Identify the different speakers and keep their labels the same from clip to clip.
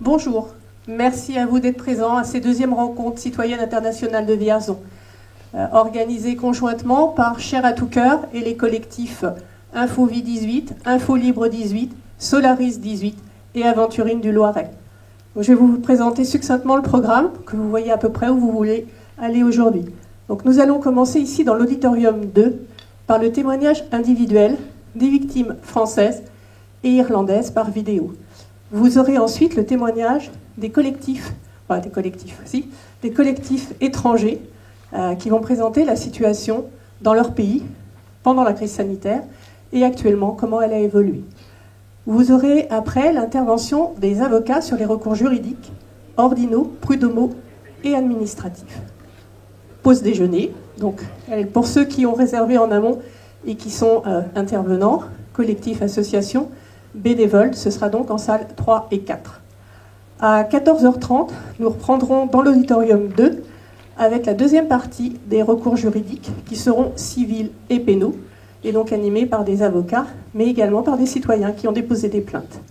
Speaker 1: Bonjour, merci à vous d'être présents à ces deuxièmes rencontres citoyennes internationales de Vierzon, organisées conjointement par Chair à tout cœur et les collectifs InfoVie 18, Info Libre 18, Solaris 18 et Aventurine du Loiret. Je vais vous présenter succinctement le programme, que vous voyez à peu près où vous voulez aller aujourd'hui. Donc nous allons commencer ici dans l'auditorium 2 par le témoignage individuel des victimes françaises et irlandaises par vidéo. Vous aurez ensuite le témoignage des collectifs étrangers qui vont présenter la situation dans leur pays pendant la crise sanitaire et actuellement comment elle a évolué. Vous aurez après l'intervention des avocats sur les recours juridiques, ordinaux, prud'homaux et administratifs. Pause déjeuner, donc pour ceux qui ont réservé en amont et qui sont intervenants, collectifs, associations, bénévoles, ce sera donc en salle 3 et 4. À 14h30, nous reprendrons dans l'auditorium 2 avec la deuxième partie des recours juridiques qui seront civils et pénaux et donc animés par des avocats, mais également par des citoyens qui ont déposé des plaintes.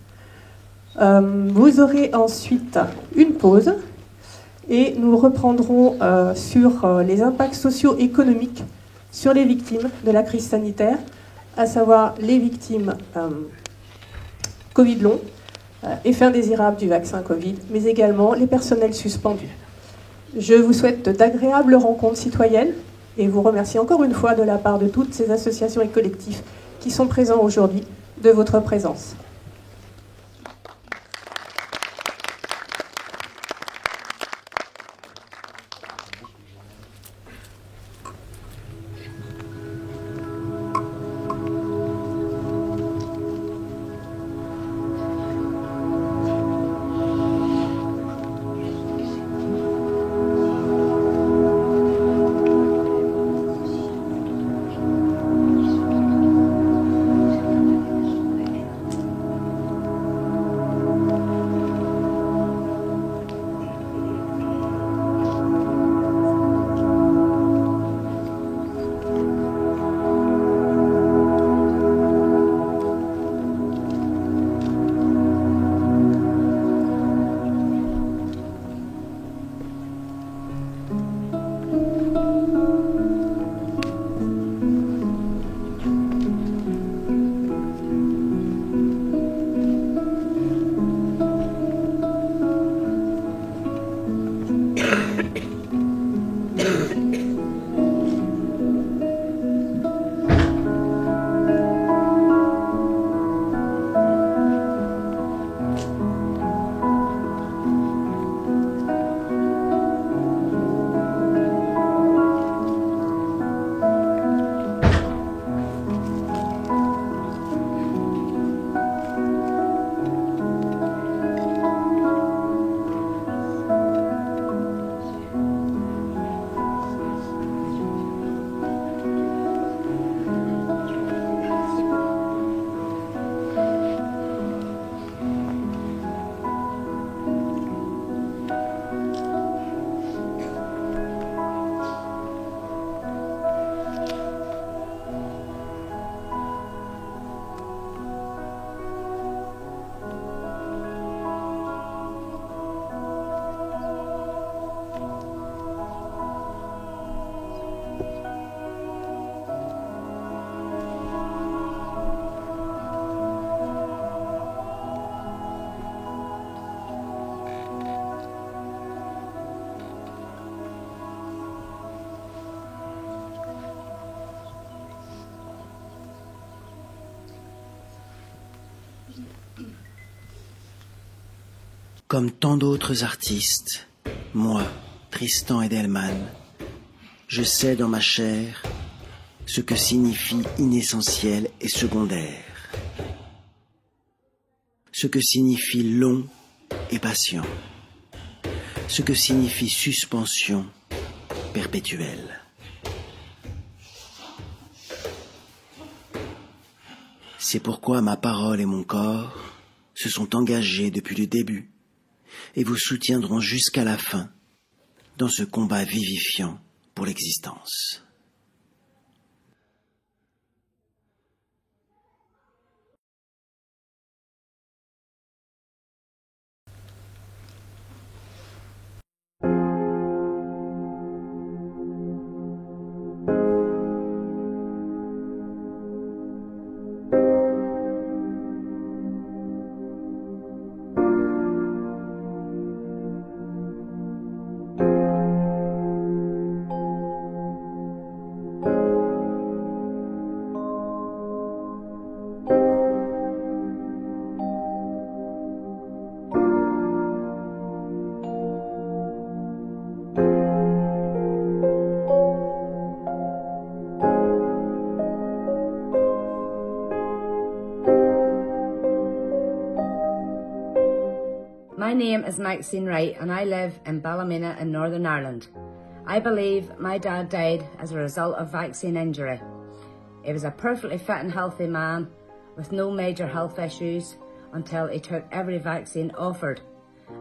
Speaker 1: Vous aurez ensuite une pause et nous reprendrons sur les impacts socio-économiques sur les victimes de la crise sanitaire, à savoir les victimes Covid long, effet indésirable du vaccin Covid, mais également les personnels suspendus. Je vous souhaite d'agréables rencontres citoyennes et vous remercie encore une fois de la part de toutes ces associations et collectifs qui sont présents aujourd'hui de votre présence.
Speaker 2: Comme tant d'autres artistes, moi, Tristan Edelman, je sais dans ma chair ce que signifie inessentiel et secondaire, ce que signifie long et patient, ce que signifie suspension perpétuelle. C'est pourquoi ma parole et mon corps se sont engagés depuis le début et vous soutiendront jusqu'à la fin dans ce combat vivifiant pour l'existence.
Speaker 3: My name is Maxine Wright and I live in Ballymena in Northern Ireland. I believe my dad died as a result of vaccine injury. He was a perfectly fit and healthy man with no major health issues until he took every vaccine offered,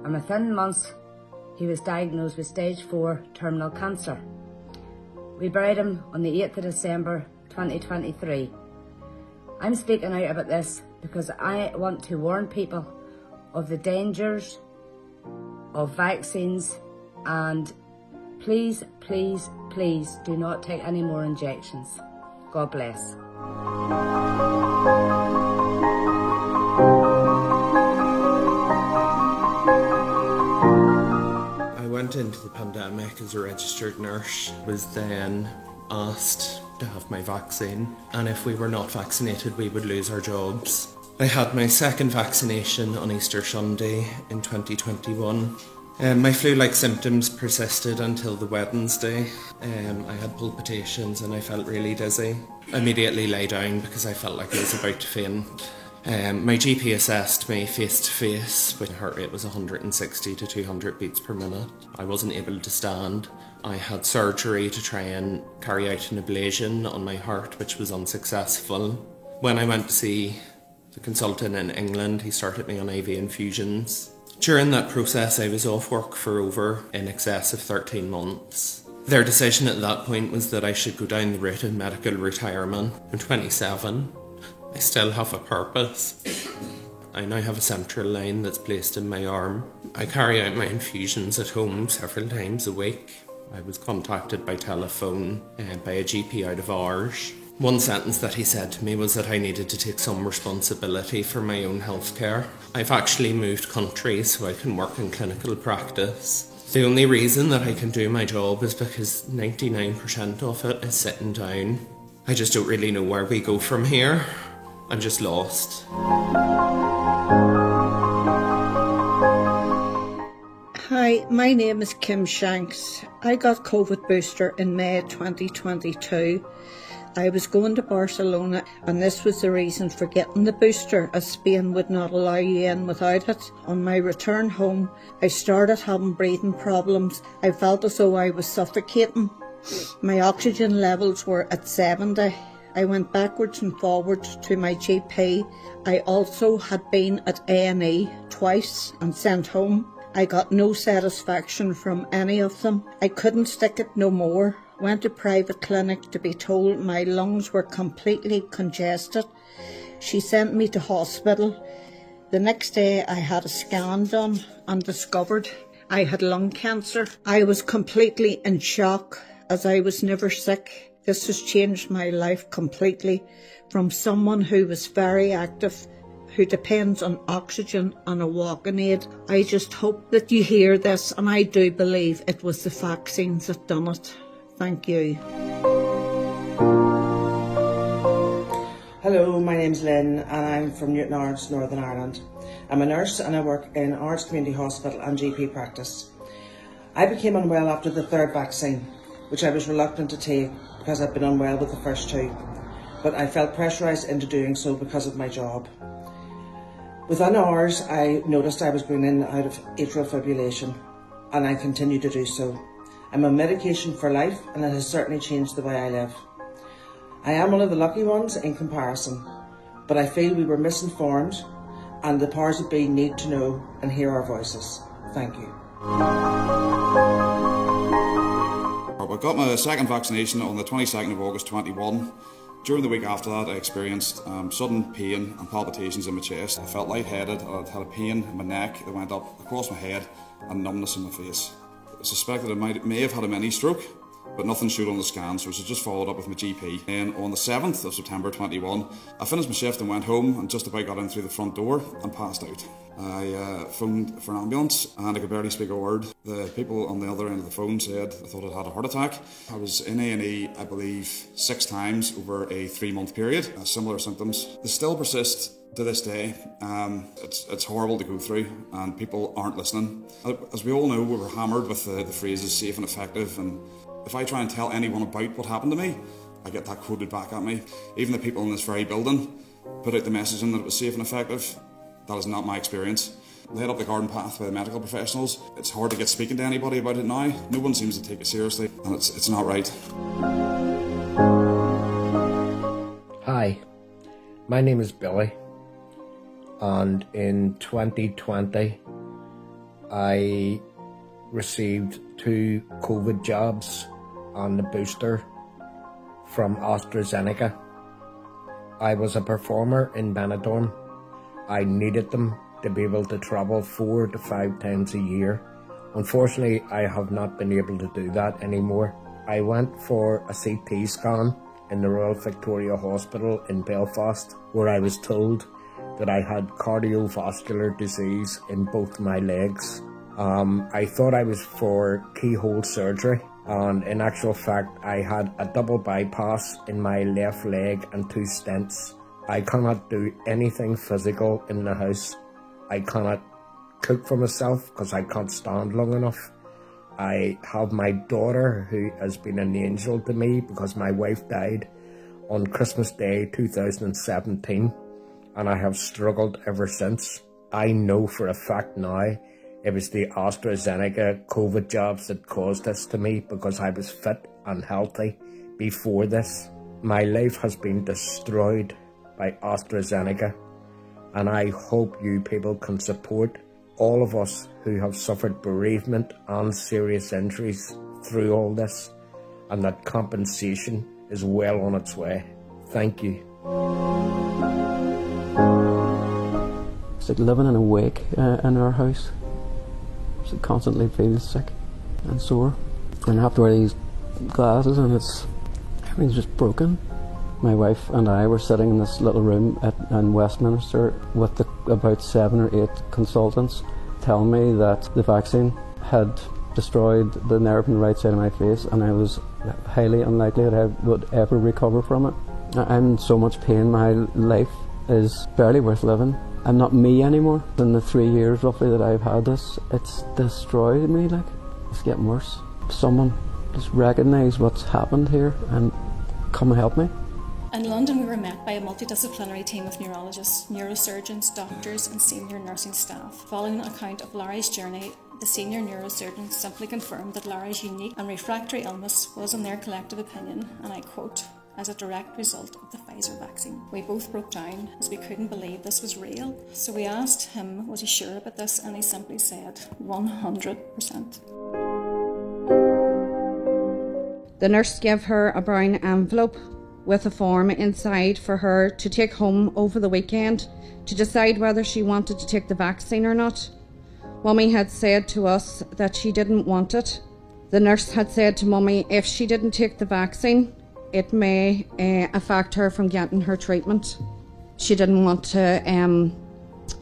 Speaker 3: and within months he was diagnosed with stage 4 terminal cancer. We buried him on the 8th of December 2023. I'm speaking out about this because I want to warn people of the dangers of vaccines, and please, please, please do not take any more injections. God bless.
Speaker 4: I went into the pandemic as a registered nurse, was then asked to have my vaccine, and if we were not vaccinated we would lose our jobs. I had my second vaccination on Easter Sunday in 2021. My flu-like symptoms persisted until the Wednesday. I had palpitations and I felt really dizzy. I immediately lay down because I felt like I was about to faint. My GP assessed me face to face, my heart rate was 160 to 200 beats per minute. I wasn't able to stand. I had surgery to try and carry out an ablation on my heart, which was unsuccessful. When I went to see the consultant in England, he started me on IV infusions. During that process, I was off work for in excess of 13 months. Their decision at that point was that I should go down the route of medical retirement. I'm 27. I still have a purpose. I now have a central line that's placed in my arm. I carry out my infusions at home several times a week. I was contacted by telephone by a GP out of hours. One sentence that he said to me was that I needed to take some responsibility for my own healthcare. I've actually moved countries so I can work in clinical practice. The only reason that I can do my job is because 99% of it is sitting down. I just don't really know where we go from here. I'm just lost.
Speaker 5: Hi, my name is Kim Shanks. I got COVID booster in May 2022. I was going to Barcelona and this was the reason for getting the booster, as Spain would not allow you in without it. On my return home, I started having breathing problems. I felt as though I was suffocating. My oxygen levels were at 70. I went backwards and forwards to my GP. I also had been at A&E twice and sent home. I got no satisfaction from any of them. I couldn't stick it no more. Went to private clinic to be told my lungs were completely congested. She sent me to hospital. The next day I had a scan done and discovered I had lung cancer. I was completely in shock as I was never sick. This has changed my life completely from someone who was very active, who depends on oxygen and a walking aid. I just hope that you hear this, and I do believe it was the vaccines that done it. Thank you.
Speaker 6: Hello, my name's Lynn and I'm from Newtownards, Northern Ireland. I'm a nurse and I work in Ards Community Hospital and GP practice. I became unwell after the third vaccine, which I was reluctant to take because I'd been unwell with the first two, but I felt pressurised into doing so because of my job. Within hours, I noticed I was going in and out of atrial fibrillation, and I continue to do so. I'm on medication for life and it has certainly changed the way I live. I am one of the lucky ones in comparison, but I feel we were misinformed and the powers that be need to know and hear our voices. Thank you.
Speaker 7: I got my second vaccination on the 22nd of August 21. During the week after that I experienced sudden pain and palpitations in my chest. I felt lightheaded and I had a pain in my neck that went up across my head and numbness in my face. I suspected I may have had a mini stroke, but nothing showed on the scan, so I just followed up with my GP. And on the 7th of September 21, I finished my shift and went home and just about got in through the front door and passed out. I phoned for an ambulance and I could barely speak a word. The people on the other end of the phone said I thought I'd had a heart attack. I was in A&E, I believe, 6 times over a 3-month period. Similar symptoms. They still persist to this day. It's horrible to go through and people aren't listening. As we all know, we were hammered with the phrases safe and effective, and if I try and tell anyone about what happened to me, I get that quoted back at me. Even the people in this very building put out the messaging that it was safe and effective. That is not my experience. led up the garden path by the medical professionals. It's hard to get speaking to anybody about it now. No one seems to take it seriously, and it's not right.
Speaker 8: Hi, my name is Billy, and in 2020 I received 2 COVID jabs and the booster from AstraZeneca. I was a performer in Benidorm. I needed them to be able to travel 4 to 5 times a year. Unfortunately, I have not been able to do that anymore. I went for a CT scan in the Royal Victoria Hospital in Belfast, where I was told that I had cardiovascular disease in both my legs. I thought I was for keyhole surgery, and in actual fact I had a double bypass in my left leg and 2 stents. I cannot do anything physical in the house. I cannot cook for myself because I can't stand long enough. I have my daughter, who has been an angel to me because my wife died on Christmas Day 2017, and I have struggled ever since. I know for a fact now it was the AstraZeneca COVID jabs that caused this to me, because I was fit and healthy before this. My life has been destroyed by AstraZeneca, and I hope you people can support all of us who have suffered bereavement and serious injuries through all this, and that compensation is well on its way. Thank you.
Speaker 9: It's like living in a wake in our house. So constantly feel sick and sore, and I have to wear these glasses, and everything's just broken. My wife and I were sitting in this little room in Westminster with about 7 or 8 consultants telling me that the vaccine had destroyed the nerve on the right side of my face, and I was highly unlikely that I would ever recover from it. I'm in so much pain. My life is barely worth living. I'm not me anymore. In the 3 years roughly that I've had this, it's destroyed me. Like, it's getting worse. Someone just recognise what's happened here and come and help me.
Speaker 10: In London, we were met by a multidisciplinary team of neurologists, neurosurgeons, doctors and senior nursing staff. Following an account of Larry's journey, the senior neurosurgeons simply confirmed that Larry's unique and refractory illness was, in their collective opinion, and I quote, as a direct result of the Pfizer vaccine. We both broke down as we couldn't believe this was real. So we asked him, was he sure about this? And he simply said, 100%.
Speaker 11: The nurse gave her a brown envelope with a form inside for her to take home over the weekend to decide whether she wanted to take the vaccine or not. Mummy had said to us that she didn't want it. The nurse had said to Mummy if she didn't take the vaccine, it may affect her from getting her treatment. She didn't want to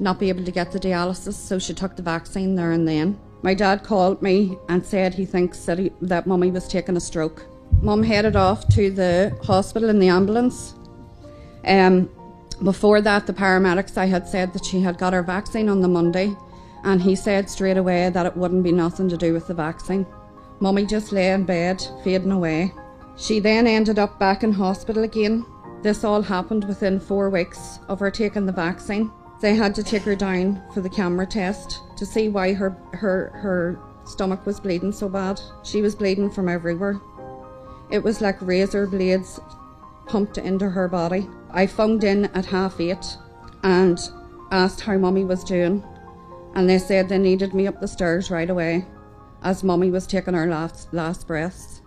Speaker 11: not be able to get the dialysis, so she took the vaccine there and then. My dad called me and said he thinks that Mummy was taking a stroke. Mum headed off to the hospital in the ambulance. Before that, the paramedics, I had said that she had got her vaccine on the Monday, and he said straight away that it wouldn't be nothing to do with the vaccine. Mummy just lay in bed, fading away. She then ended up back in hospital again. This all happened within 4 weeks of her taking the vaccine. They had to take her down for the camera test to see why her stomach was bleeding so bad. She was bleeding from everywhere. It was like razor blades pumped into her body. I phoned in at 8:30 and asked how Mummy was doing, and they said they needed me up the stairs right away as Mummy was taking her last breaths.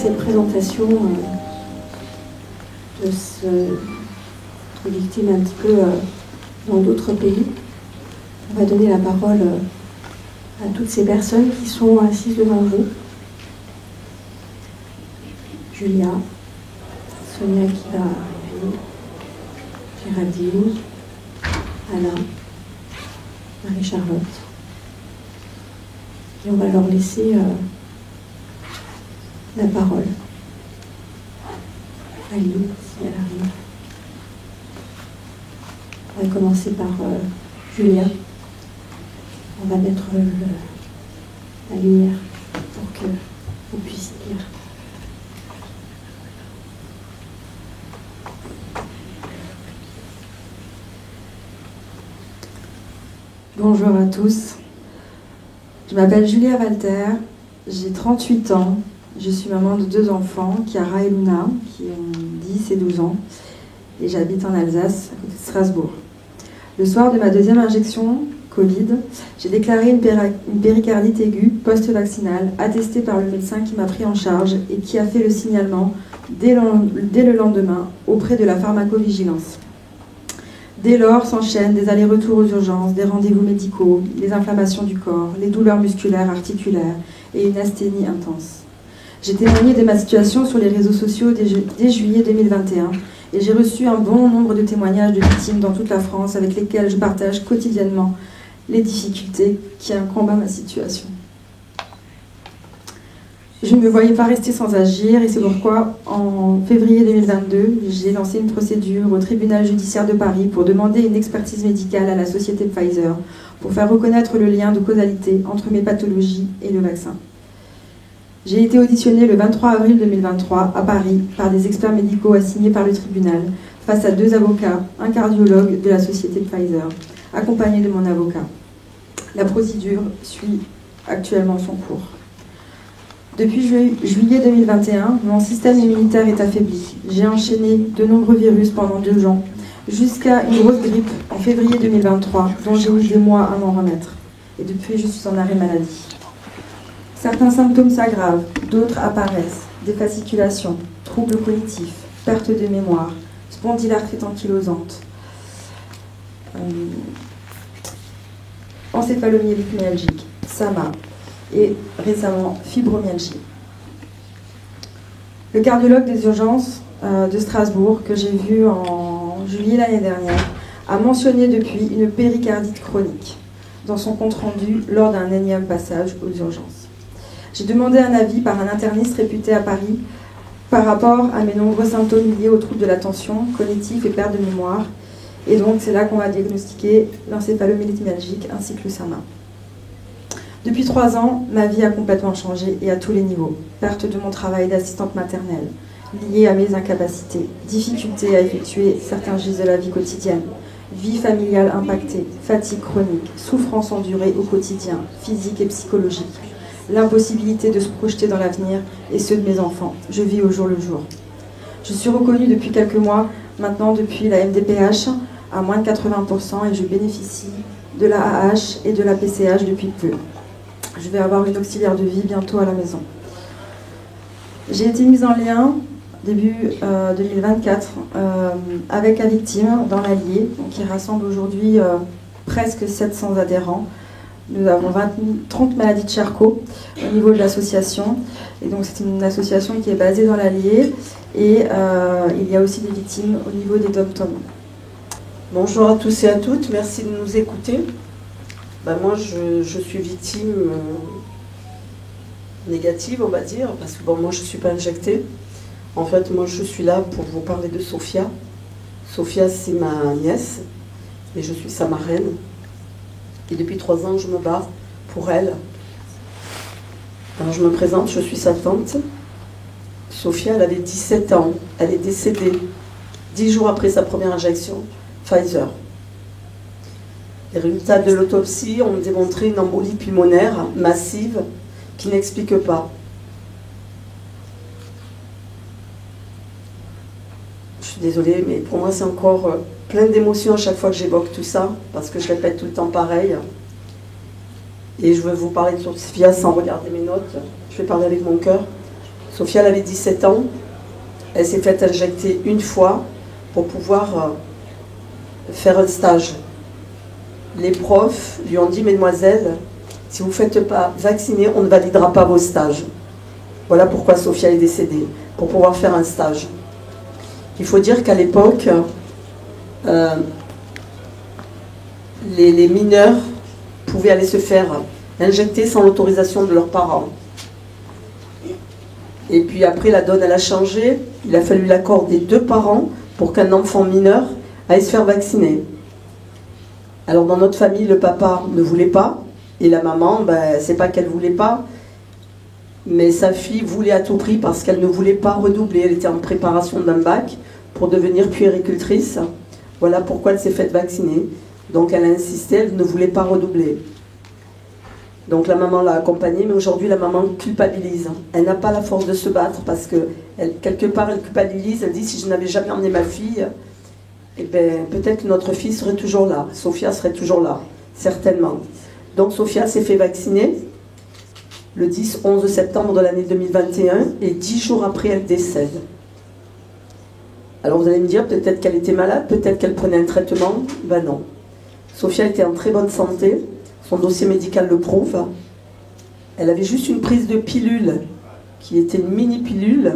Speaker 12: cette présentation de victimes un petit peu dans d'autres pays. On va donner la parole à toutes ces personnes qui sont assises devant vous. Julia, Sonia qui va arriver, Géraldine, Anna, Marie-Charlotte. Et on va leur laisser la parole. Aline, si elle arrive. On va commencer par Julia. On va mettre la lumière pour que vous puissiez lire.
Speaker 13: Bonjour à tous. Je m'appelle Julia Walter, j'ai 38 ans. Je suis maman de 2 enfants, Chiara et Luna, qui ont 10 et 12 ans. Et j'habite en Alsace, à côté de Strasbourg. Le soir de ma 2e injection Covid, j'ai déclaré une péricardite aiguë post-vaccinale, attestée par le médecin qui m'a pris en charge et qui a fait le signalement dès le lendemain auprès de la pharmacovigilance. Dès lors s'enchaînent des allers-retours aux urgences, des rendez-vous médicaux, les inflammations du corps, les douleurs musculaires, articulaires et une asthénie intense. J'ai témoigné de ma situation sur les réseaux sociaux dès juillet 2021 et j'ai reçu un bon nombre de témoignages de victimes dans toute la France avec lesquels je partage quotidiennement les difficultés qui incombent à ma situation. Je ne me voyais pas rester sans agir et c'est pourquoi, en février 2022, j'ai lancé une procédure au tribunal judiciaire de Paris pour demander une expertise médicale à la société Pfizer pour faire reconnaître le lien de causalité entre mes pathologies et le vaccin. J'ai été auditionnée le 23 avril 2023 à Paris par des experts médicaux assignés par le tribunal face à 2 avocats, un cardiologue de la société Pfizer, accompagné de mon avocat. La procédure suit actuellement son cours. Depuis juillet 2021, mon système immunitaire est affaibli. J'ai enchaîné de nombreux virus pendant 2 ans, jusqu'à une grosse grippe en février 2023, dont j'ai eu des mois à m'en remettre. Et depuis, je suis en arrêt maladie. Certains symptômes s'aggravent, d'autres apparaissent. Des fasciculations, troubles cognitifs, perte de mémoire, spondylarthrite ankylosante, encéphalomyélite myalgique, SMA, et récemment fibromyalgie. Le cardiologue des urgences de Strasbourg, que j'ai vu en juillet l'année dernière, a mentionné depuis une péricardite chronique dans son compte-rendu lors d'un énième passage aux urgences. J'ai demandé un avis par un interniste réputé à Paris par rapport à mes nombreux symptômes liés aux troubles de l'attention, cognitifs et perte de mémoire, et donc c'est là qu'on va diagnostiquer l'encéphalomyélite myalgique ainsi que le SMA. Depuis 3 ans, ma vie a complètement changé et à tous les niveaux. Perte de mon travail d'assistante maternelle, liée à mes incapacités, difficulté à effectuer certains gestes de la vie quotidienne, vie familiale impactée, fatigue chronique, souffrance endurée au quotidien, physique et psychologique, l'impossibilité de se projeter dans l'avenir et ceux de mes enfants. Je vis au jour le jour. Je suis reconnue depuis quelques mois, maintenant depuis la MDPH, à moins de 80% et je bénéficie de la AH et de la PCH depuis peu. Je vais avoir une auxiliaire de vie bientôt à la maison. J'ai été mise en lien, début 2024, avec la victime dans l'Allier, qui rassemble aujourd'hui presque 700 adhérents. Nous avons 30 maladies de Charcot au niveau de l'association. Et donc c'est une association qui est basée dans l'Allier. Et il y a aussi des victimes au niveau des dom-toms.
Speaker 14: Bonjour à tous et à toutes, merci de nous écouter. Moi, je suis victime négative, on va dire, parce que moi, je ne suis pas injectée. En fait, moi, je suis là pour vous parler de Sophia. Sophia, c'est ma nièce, et je suis sa marraine. Et depuis 3 ans, je me bats pour elle. Alors, je me présente, je suis sa tante. Sophia, elle avait 17 ans. Elle est décédée 10 jours après sa première injection, Pfizer. Les résultats de l'autopsie ont démontré une embolie pulmonaire massive qui n'explique pas. Je suis désolée, mais pour moi c'est encore plein d'émotions à chaque fois que j'évoque tout ça, parce que je répète tout le temps pareil. Et je vais vous parler de Sophia sans regarder mes notes. Je vais parler avec mon cœur. Sophia, elle avait 17 ans. Elle s'est faite injecter une fois pour pouvoir faire un stage. Les profs lui ont dit, mesdemoiselles, si vous ne faites pas vacciner, on ne validera pas vos stages. Voilà pourquoi Sophia est décédée, pour pouvoir faire un stage. Il faut dire qu'à l'époque, les mineurs pouvaient aller se faire injecter sans l'autorisation de leurs parents. Et puis après, la donne, elle a changé. Il a fallu l'accord des 2 parents pour qu'un enfant mineur aille se faire vacciner. Alors dans notre famille, le papa ne voulait pas, et la maman, c'est pas qu'elle voulait pas, mais sa fille voulait à tout prix parce qu'elle ne voulait pas redoubler. Elle était en préparation d'un bac pour devenir puéricultrice. Voilà pourquoi elle s'est faite vacciner. Donc elle a insisté, elle ne voulait pas redoubler. Donc la maman l'a accompagnée, mais aujourd'hui la maman culpabilise. Elle n'a pas la force de se battre parce que quelque part elle culpabilise. Elle dit, si je n'avais jamais emmené ma fille, eh ben, peut-être que notre fille serait toujours là. Sophia serait toujours là, certainement. Donc Sophia s'est fait vacciner le 10-11 septembre de l'année 2021 et 10 jours après elle décède. Alors vous allez me dire, peut-être qu'elle était malade, peut-être qu'elle prenait un traitement. Ben non. Sophia était en très bonne santé, son dossier médical le prouve. Elle avait juste une prise de pilule, qui était une mini-pilule.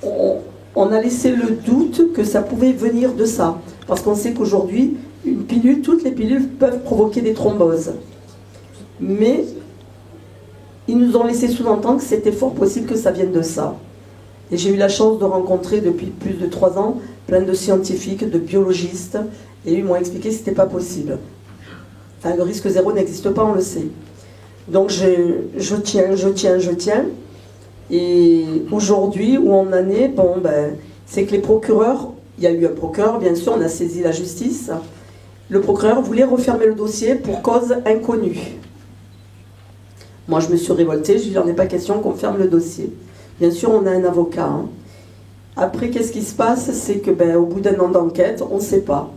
Speaker 14: On a laissé le doute que ça pouvait venir de ça. Parce qu'on sait qu'aujourd'hui, une pilule, toutes les pilules peuvent provoquer des thromboses. Mais ils nous ont laissé sous-entendre que c'était fort possible que ça vienne de ça. Et j'ai eu la chance de rencontrer depuis plus de 3 ans plein de scientifiques, de biologistes, et ils m'ont expliqué que ce n'était pas possible. Enfin, le risque zéro n'existe pas, on le sait. Donc je tiens. Et aujourd'hui, où on en est, c'est que les procureurs, il y a eu un procureur, bien sûr, on a saisi la justice. Le procureur voulait refermer le dossier pour cause inconnue. Moi, je me suis révoltée, je lui ai dit, il n'en est pas question qu'on ferme le dossier. Bien sûr, on a un avocat. Hein. Après, qu'est-ce qui se passe? C'est que, au bout d'un an d'enquête, on ne sait pas.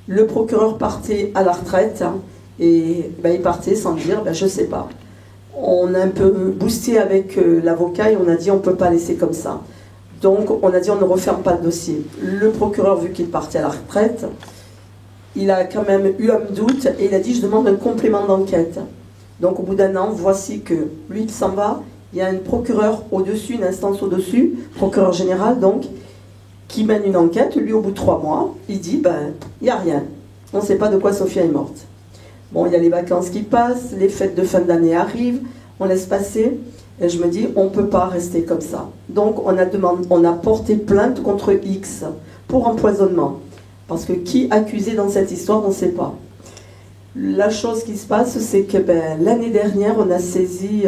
Speaker 14: Le procureur partait à la retraite, hein, et il partait sans dire, je ne sais pas. On a un peu boosté avec l'avocat et on a dit, on ne peut pas laisser comme ça. Donc, on a dit, on ne referme pas le dossier. Le procureur, vu qu'il partait à la retraite, il a quand même eu un doute et il a dit, je demande un complément d'enquête. Donc, au bout d'un an, voici que lui, il s'en va. Il y a un procureur au-dessus, une instance au-dessus, procureur général donc, qui mène une enquête. Lui, au bout de 3 mois, il dit, il n'y a rien. On ne sait pas de quoi Sophia est morte. Bon, il y a les vacances qui passent, les fêtes de fin d'année arrivent, on laisse passer. Et je me dis, on ne peut pas rester comme ça. Donc, on a porté plainte contre X pour empoisonnement. Parce que qui accusé dans cette histoire, on ne sait pas. La chose qui se passe, c'est que l'année dernière, on a saisi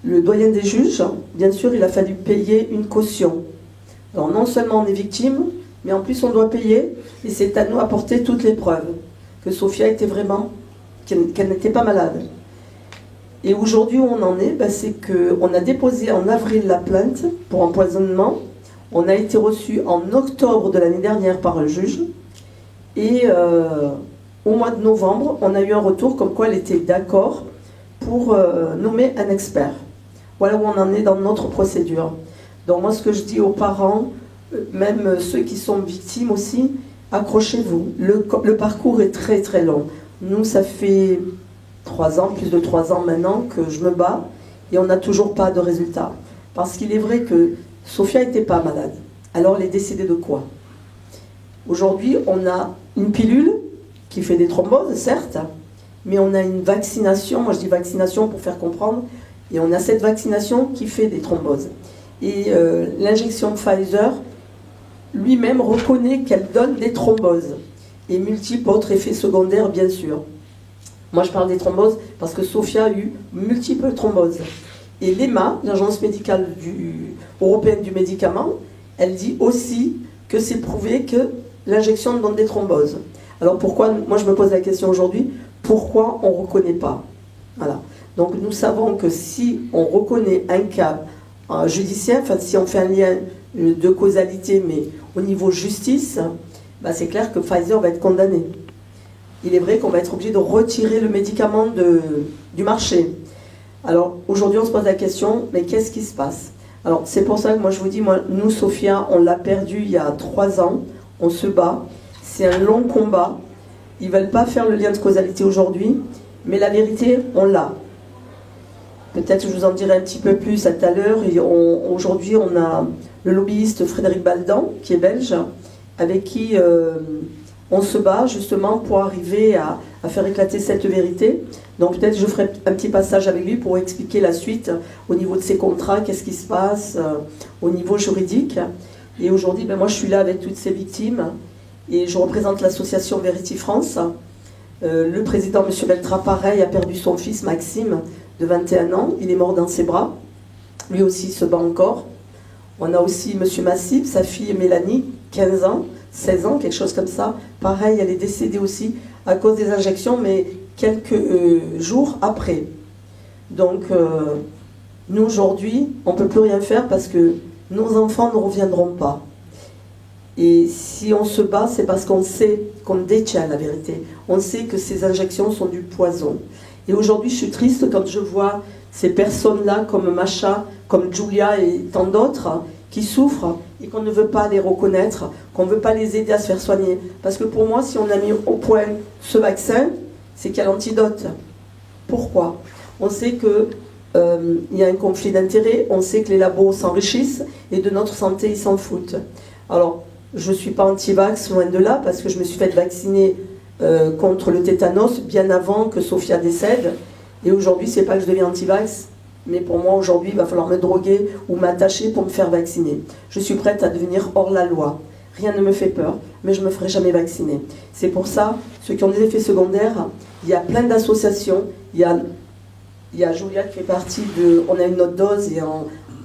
Speaker 14: le doyen des juges. Bien sûr, il a fallu payer une caution. Alors, non seulement on est victime, mais en plus on doit payer. Et c'est à nous d'apporter toutes les preuves que Sophia était vraiment, qu'elle n'était pas malade. Et aujourd'hui, où on en est, c'est qu'on a déposé en avril la plainte pour empoisonnement. On a été reçu en octobre de l'année dernière par un juge. Et au mois de novembre, on a eu un retour comme quoi elle était d'accord pour nommer un expert. Voilà où on en est dans notre procédure. Donc moi, ce que je dis aux parents, même ceux qui sont victimes aussi, accrochez-vous. Le parcours est très très long. Nous, ça fait 3 ans, plus de 3 ans maintenant que je me bats et on n'a toujours pas de résultat. Parce qu'il est vrai que Sophia n'était pas malade. Alors elle est décédée de quoi? Aujourd'hui, on a une pilule qui fait des thromboses, certes, mais on a une vaccination, moi je dis vaccination pour faire comprendre, et on a cette vaccination qui fait des thromboses. Et l'injection Pfizer lui-même reconnaît qu'elle donne des thromboses et multiples autres effets secondaires, bien sûr. Moi, je parle des thromboses parce que Sophia a eu multiples thromboses. Et l'EMA, l'Agence médicale européenne du médicament, elle dit aussi que c'est prouvé que l'injection donne des thromboses. Alors pourquoi, moi je me pose la question aujourd'hui, pourquoi on ne reconnaît pas? Voilà. Donc nous savons que si on reconnaît un cas judiciaire, enfin si on fait un lien de causalité, mais au niveau justice, c'est clair que Pfizer va être condamné. Il est vrai qu'on va être obligé de retirer le médicament du marché. Alors aujourd'hui, on se pose la question, mais qu'est-ce qui se passe? Alors c'est pour ça que moi je vous dis, nous, Sophia, on l'a perdu il y a 3 ans, on se bat, c'est un long combat. Ils ne veulent pas faire le lien de causalité aujourd'hui, mais la vérité, on l'a. Peut-être que je vous en dirai un petit peu plus à tout à l'heure. Aujourd'hui, on a le lobbyiste Frédéric Baldan, qui est belge, avec qui on se bat justement pour arriver à faire éclater cette vérité. Donc peut-être je ferai un petit passage avec lui pour expliquer la suite au niveau de ses contrats, qu'est-ce qui se passe au niveau juridique. Et aujourd'hui, moi je suis là avec toutes ces victimes et je représente l'association Vérité France. Le président, M. Beltra, pareil, a perdu son fils Maxime de 21 ans. Il est mort dans ses bras. Lui aussi se bat encore. On a aussi M. Massib, sa fille Mélanie, 15 ans, 16 ans, quelque chose comme ça. Pareil, elle est décédée aussi à cause des injections, mais quelques jours après. Donc, nous aujourd'hui, on ne peut plus rien faire parce que nos enfants ne reviendront pas. Et si on se bat, c'est parce qu'on sait qu'on détient la vérité. On sait que ces injections sont du poison. Et aujourd'hui, je suis triste quand je vois ces personnes-là, comme Macha, comme Julia et tant d'autres, qui souffrent et qu'on ne veut pas les reconnaître, qu'on ne veut pas les aider à se faire soigner. Parce que pour moi, si on a mis au point ce vaccin, c'est qu'il y a l'antidote. Pourquoi? On sait qu'il y a un conflit d'intérêts, on sait que les labos s'enrichissent et de notre santé, ils s'en foutent. Alors, je ne suis pas anti-vax, loin de là, parce que je me suis fait vacciner contre le tétanos bien avant que Sophia décède. Et aujourd'hui, c'est pas que je deviens anti-vax, mais pour moi, aujourd'hui, il va falloir me droguer ou m'attacher pour me faire vacciner. Je suis prête à devenir hors la loi. Rien ne me fait peur, mais je ne me ferai jamais vacciner. C'est pour ça, ceux qui ont des effets secondaires, il y a plein d'associations. Il y a Julia qui fait partie de... On a une autre dose, et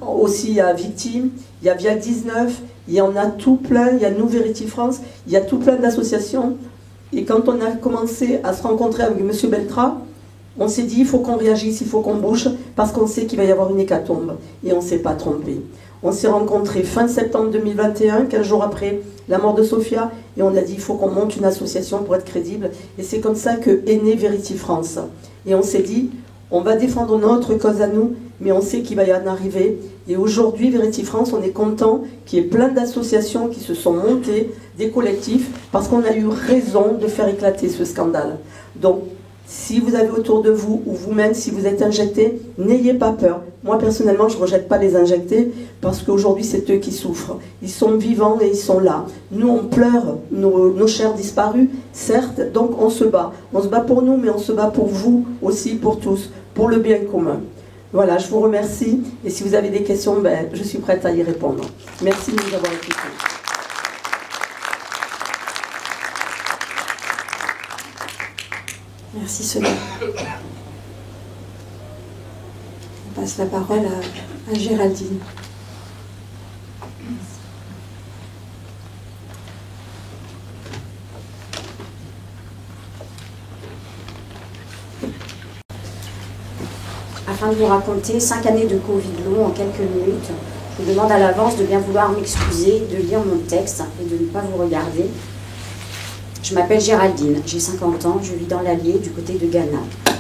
Speaker 14: aussi il y a Victime, il y a Viac 19, il y en a tout plein, il y a Nous Vérité France, il y a tout plein d'associations. Et quand on a commencé à se rencontrer avec M. Beltra, on s'est dit, il faut qu'on réagisse, il faut qu'on bouge, parce qu'on sait qu'il va y avoir une hécatombe. Et on ne s'est pas trompé. On s'est rencontrés fin septembre 2021, 15 jours après la mort de Sophia, et on a dit, il faut qu'on monte une association pour être crédible. Et c'est comme ça que est née Vérité France. Et on s'est dit, on va défendre notre cause à nous, mais on sait qu'il va y en arriver. Et aujourd'hui, Vérité France, on est content qu'il y ait plein d'associations qui se sont montées, des collectifs, parce qu'on a eu raison de faire éclater ce scandale. Donc, si vous avez autour de vous, ou vous-même, si vous êtes injecté, n'ayez pas peur. Moi, personnellement, je ne rejette pas les injectés, parce qu'aujourd'hui, c'est eux qui souffrent. Ils sont vivants et ils sont là. Nous, on pleure nos chers disparus, certes, donc on se bat. On se bat pour nous, mais on se bat pour vous aussi, pour tous, pour le bien commun. Voilà, je vous remercie. Et si vous avez des questions, je suis prête à y répondre. Merci de nous avoir écoutés.
Speaker 12: Merci Sonia. On passe la parole à Géraldine.
Speaker 15: Afin de vous raconter 5 années de Covid long en quelques minutes, je vous demande à l'avance de bien vouloir m'excuser, de lire mon texte et de ne pas vous regarder. Je m'appelle Géraldine, j'ai 50 ans, je vis dans l'Allier du côté de Ghana.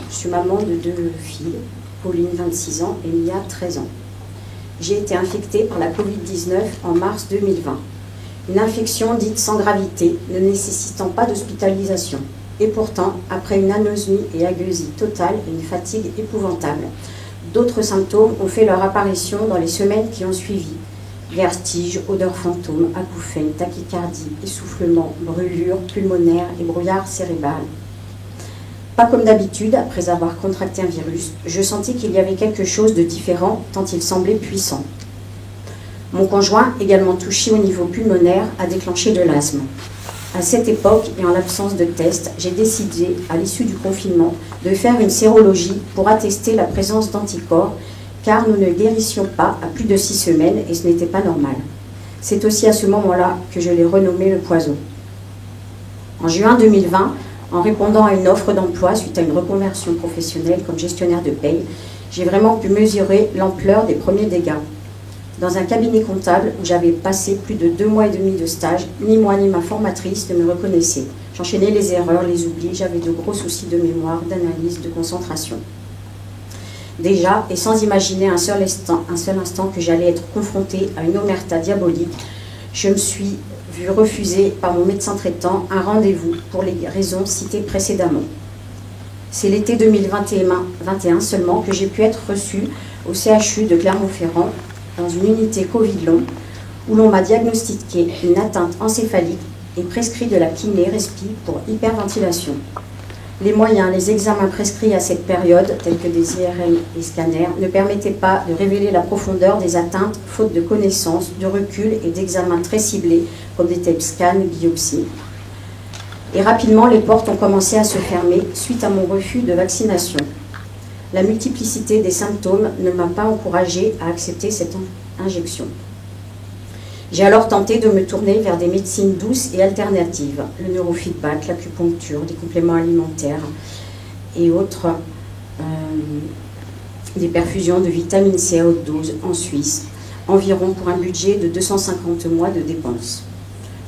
Speaker 15: Je suis maman de 2 filles, Pauline 26 ans et Mia 13 ans. J'ai été infectée par la Covid-19 en mars 2020. Une infection dite sans gravité, ne nécessitant pas d'hospitalisation. Et pourtant, après une anosmie et agueusie totale et une fatigue épouvantable, d'autres symptômes ont fait leur apparition dans les semaines qui ont suivi. Vertiges, odeurs fantômes, acouphènes, tachycardie, essoufflement, brûlures pulmonaires et brouillard cérébral. Pas comme d'habitude, après avoir contracté un virus, je sentis qu'il y avait quelque chose de différent tant il semblait puissant. Mon conjoint, également touché au niveau pulmonaire, a déclenché de l'asthme. À cette époque, et en l'absence de test, j'ai décidé, à l'issue du confinement, de faire une sérologie pour attester la présence d'anticorps, car nous ne guérissions pas à plus de 6 semaines et ce n'était pas normal. C'est aussi à ce moment-là que je l'ai renommé le poison. En juin 2020, en répondant à une offre d'emploi suite à une reconversion professionnelle comme gestionnaire de paye, j'ai vraiment pu mesurer l'ampleur des premiers dégâts. Dans un cabinet comptable où j'avais passé plus de 2 mois et demi de stage, ni moi ni ma formatrice ne me reconnaissaient. J'enchaînais les erreurs, les oublis, j'avais de gros soucis de mémoire, d'analyse, de concentration. Déjà, et sans imaginer un seul instant que j'allais être confrontée à une omerta diabolique, je me suis vue refuser par mon médecin traitant un rendez-vous pour les raisons citées précédemment. C'est l'été 2021 seulement que j'ai pu être reçue au CHU de Clermont-Ferrand dans une unité Covid long où l'on m'a diagnostiqué une atteinte encéphalique et prescrit de la kiné-respi pour hyperventilation. Les moyens, les examens prescrits à cette période, tels que des IRM et scanners, ne permettaient pas de révéler la profondeur des atteintes, faute de connaissances, de recul et d'examens très ciblés, comme des TEP scans, biopsies. Et rapidement, les portes ont commencé à se fermer suite à mon refus de vaccination. La multiplicité des symptômes ne m'a pas encouragée à accepter cette injection. J'ai alors tenté de me tourner vers des médecines douces et alternatives, le neurofeedback, l'acupuncture, des compléments alimentaires et autres, des perfusions de vitamine C à haute dose en Suisse, environ pour un budget de 250 mois de dépenses.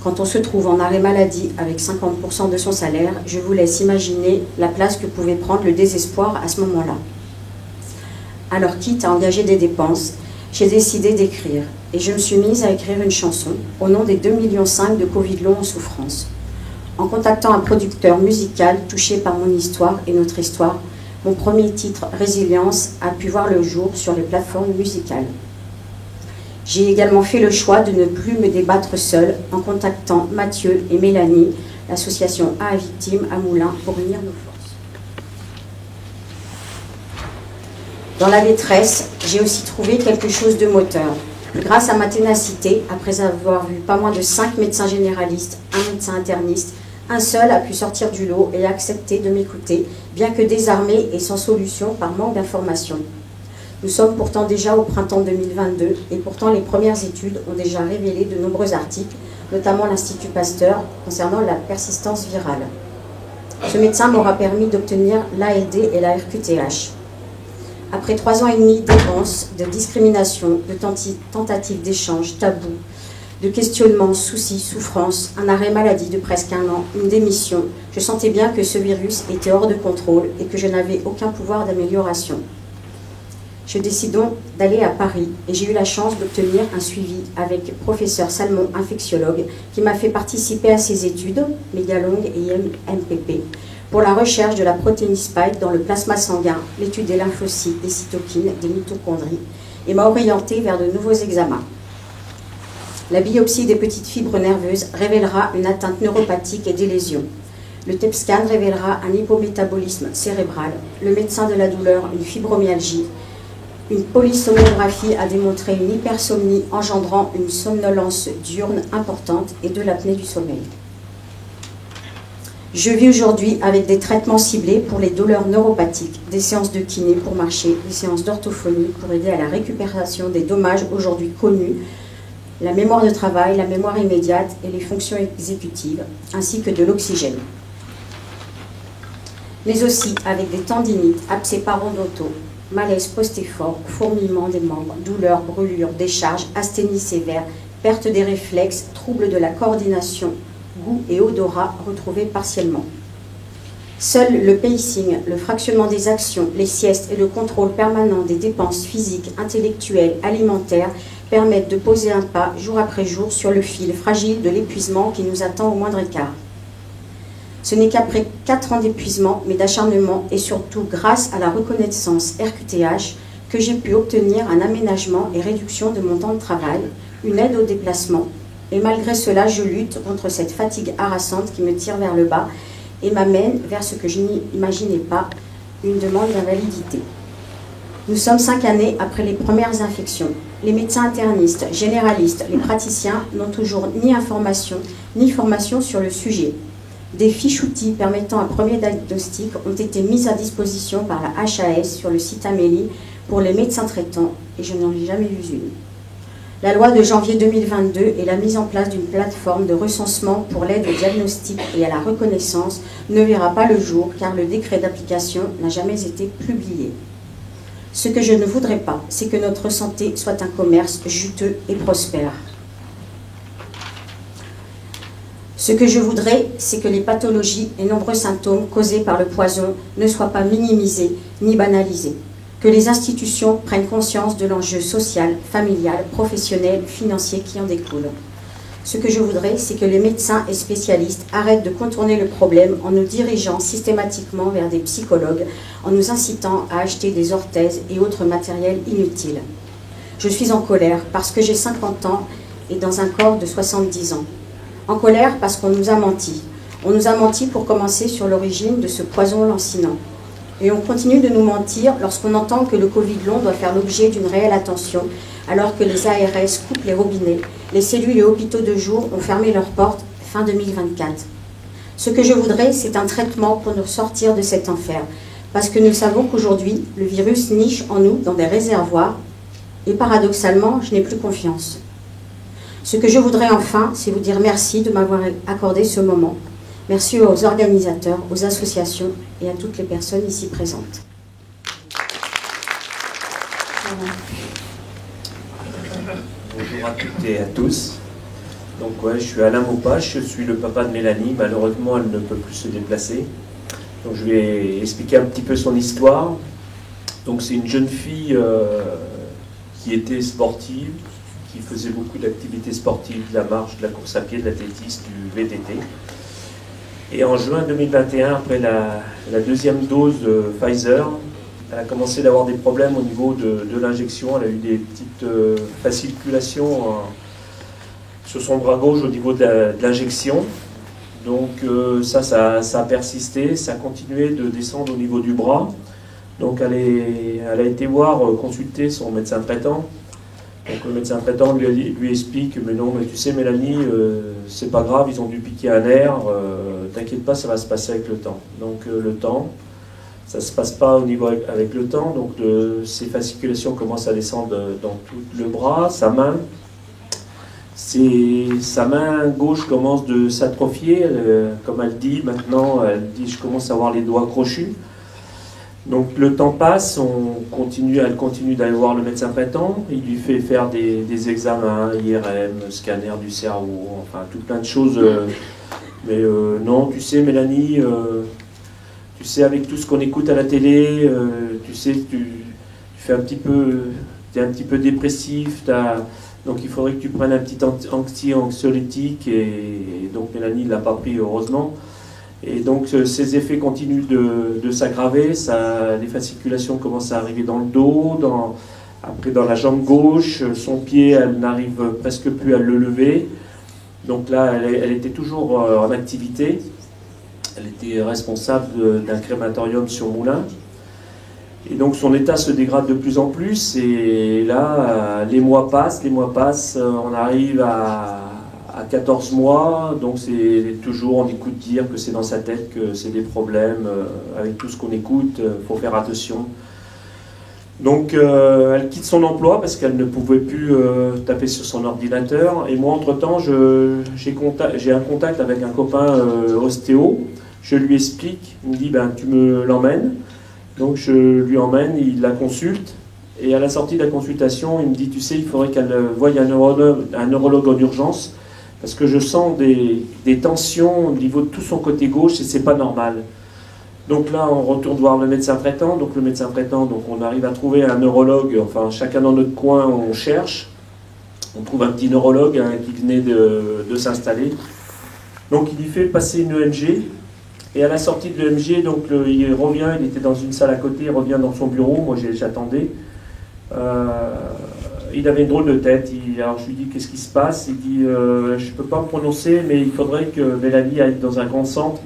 Speaker 15: Quand on se trouve en arrêt maladie avec 50% de son salaire, je vous laisse imaginer la place que pouvait prendre le désespoir à ce moment-là. Alors, quitte à engager des dépenses, j'ai décidé d'écrire et je me suis mise à écrire une chanson au nom des 2,5 millions de Covid long en souffrance. En contactant un producteur musical touché par mon histoire et notre histoire, mon premier titre, Résilience, a pu voir le jour sur les plateformes musicales. J'ai également fait le choix de ne plus me débattre seule en contactant Mathieu et Mélanie, l'association A Victimes à Moulins, pour unir nos forces. Dans la détresse, j'ai aussi trouvé quelque chose de moteur. Grâce à ma ténacité, après avoir vu pas moins de 5 médecins généralistes, un médecin interniste, un seul a pu sortir du lot et accepter de m'écouter, bien que désarmé et sans solution par manque d'informations. Nous sommes pourtant déjà au printemps 2022 et pourtant les premières études ont déjà révélé de nombreux articles, notamment l'Institut Pasteur, concernant la persistance virale. Ce médecin m'aura permis d'obtenir l'ALD et la RQTH. Après 3 ans et demi d'errance, de discrimination, de tentatives d'échange, tabous, de questionnements, soucis, souffrances, un arrêt maladie de presque 1 an, une démission, je sentais bien que ce virus était hors de contrôle et que je n'avais aucun pouvoir d'amélioration. Je décide donc d'aller à Paris et j'ai eu la chance d'obtenir un suivi avec professeur Salmon, infectiologue, qui m'a fait participer à ses études, mégalongues et MPP, pour la recherche de la protéine spike dans le plasma sanguin, l'étude des lymphocytes, des cytokines, des mitochondries, et m'a orienté vers de nouveaux examens. La biopsie des petites fibres nerveuses révélera une atteinte neuropathique et des lésions. Le TEP scan révélera un hypométabolisme cérébral, le médecin de la douleur une fibromyalgie. Une polysomnographie a démontré une hypersomnie engendrant une somnolence diurne importante et de l'apnée du sommeil. Je vis aujourd'hui avec des traitements ciblés pour les douleurs neuropathiques, des séances de kiné pour marcher, des séances d'orthophonie pour aider à la récupération des dommages aujourd'hui connus, la mémoire de travail, la mémoire immédiate et les fonctions exécutives, ainsi que de l'oxygène. Mais aussi avec des tendinites, abcès parodontaux, malaise post-effort, fourmillement des membres, douleurs, brûlures, décharges, asthénie sévère, perte des réflexes, troubles de la coordination, goût et odorat retrouvés partiellement. Seul le pacing, le fractionnement des actions, les siestes et le contrôle permanent des dépenses physiques, intellectuelles, alimentaires permettent de poser un pas jour après jour sur le fil fragile de l'épuisement qui nous attend au moindre écart. Ce n'est qu'après 4 ans d'épuisement, mais d'acharnement et surtout grâce à la reconnaissance RQTH que j'ai pu obtenir un aménagement et réduction de mon temps de travail, une aide au déplacement. Et malgré cela, je lutte contre cette fatigue harassante qui me tire vers le bas et m'amène vers ce que je n'imaginais pas, une demande d'invalidité. Nous sommes 5 années après les premières infections. Les médecins internistes, généralistes, les praticiens n'ont toujours ni information ni formation sur le sujet. Des fiches outils permettant un premier diagnostic ont été mises à disposition par la HAS sur le site Amélie pour les médecins traitants et je n'en ai jamais vu une. La loi de janvier 2022 et la mise en place d'une plateforme de recensement pour l'aide au diagnostic et à la reconnaissance ne verra pas le jour car le décret d'application n'a jamais été publié. Ce que je ne voudrais pas, c'est que notre santé soit un commerce juteux et prospère. Ce que je voudrais, c'est que les pathologies et nombreux symptômes causés par le poison ne soient pas minimisés ni banalisés, que les institutions prennent conscience de l'enjeu social, familial, professionnel, financier qui en découle. Ce que je voudrais, c'est que les médecins et spécialistes arrêtent de contourner le problème en nous dirigeant systématiquement vers des psychologues, en nous incitant à acheter des orthèses et autres matériels inutiles. Je suis en colère parce que j'ai 50 ans et dans un corps de 70 ans. En colère parce qu'on nous a menti. On nous a menti pour commencer sur l'origine de ce poison lancinant. Et on continue de nous mentir lorsqu'on entend que le Covid long doit faire l'objet d'une réelle attention, alors que les ARS coupent les robinets, les cellules et hôpitaux de jour ont fermé leurs portes fin 2024. Ce que je voudrais, c'est un traitement pour nous sortir de cet enfer, parce que nous savons qu'aujourd'hui, le virus niche en nous dans des réservoirs, et paradoxalement, je n'ai plus confiance. Ce que je voudrais enfin, c'est vous dire merci de m'avoir accordé ce moment. Merci aux organisateurs, aux associations et à toutes les personnes ici présentes. Voilà.
Speaker 16: Bonjour à toutes et à tous. Donc ouais, je suis Alain Maupache, je suis le papa de Mélanie. Malheureusement, elle ne peut plus se déplacer. Donc je vais expliquer un petit peu son histoire. Donc c'est une jeune fille qui était sportive, qui faisait beaucoup d'activités sportives, de la marche, de la course à pied, de l'athlétisme, du VTT. Et en juin 2021, après la deuxième dose de Pfizer, elle a commencé d'avoir des problèmes au niveau de l'injection. Elle a eu des petites fasciculations sur son bras gauche au niveau de l'injection. Donc ça a persisté, ça a continué de descendre au niveau du bras. Donc elle a été consulter son médecin traitant. Donc le médecin traitant lui explique « Mais non, mais tu sais Mélanie, c'est pas grave, ils ont dû piquer un nerf, t'inquiète pas, ça va se passer avec le temps. » Donc le temps, ça se passe pas au niveau avec le temps, donc ces fasciculations commencent à descendre dans tout le bras, sa main gauche commence de s'atrophier, comme elle dit maintenant, elle dit « Je commence à avoir les doigts crochus ». Donc le temps passe, elle continue d'aller voir le médecin traitant, il lui fait faire des examens, IRM, scanner du cerveau, enfin tout plein de choses. Mais non, tu sais Mélanie, tu sais avec tout ce qu'on écoute à la télé, tu sais, tu fais t'es un petit peu dépressif, donc il faudrait que tu prennes un petit anxiolytique, et donc Mélanie ne l'a pas pris heureusement. Et donc ces effets continuent de s'aggraver, les fasciculations commencent à arriver dans le dos, après dans la jambe gauche, son pied, elle n'arrive presque plus à le lever. Donc là, elle était toujours en activité, elle était responsable d'un crématorium sur Moulins. Et donc son état se dégrade de plus en plus, et là, les mois passent, on arrive à 14 mois, donc c'est toujours, on écoute dire que c'est dans sa tête, que c'est des problèmes, avec tout ce qu'on écoute, faut faire attention. Donc elle quitte son emploi parce qu'elle ne pouvait plus taper sur son ordinateur, et moi entre-temps j'ai un contact avec un copain ostéo, je lui explique, il me dit ben, tu me l'emmènes, donc je lui emmène, il la consulte, et à la sortie de la consultation, il me dit tu sais, il faudrait qu'elle voie un neurologue en urgence, parce que je sens des tensions au niveau de tout son côté gauche et c'est pas normal. Donc là, on retourne voir le médecin traitant. Donc le médecin traitant, donc on arrive à trouver un neurologue, enfin chacun dans notre coin, on cherche. On trouve un petit neurologue qui venait de s'installer. Donc il lui fait passer une EMG. Et à la sortie de l'EMG, donc il revient, il était dans une salle à côté, il revient dans son bureau, moi j'attendais. Il avait une drôle de tête, alors je lui dis qu'est-ce qui se passe, il dit je ne peux pas me prononcer, mais il faudrait que Mélanie aille dans un grand centre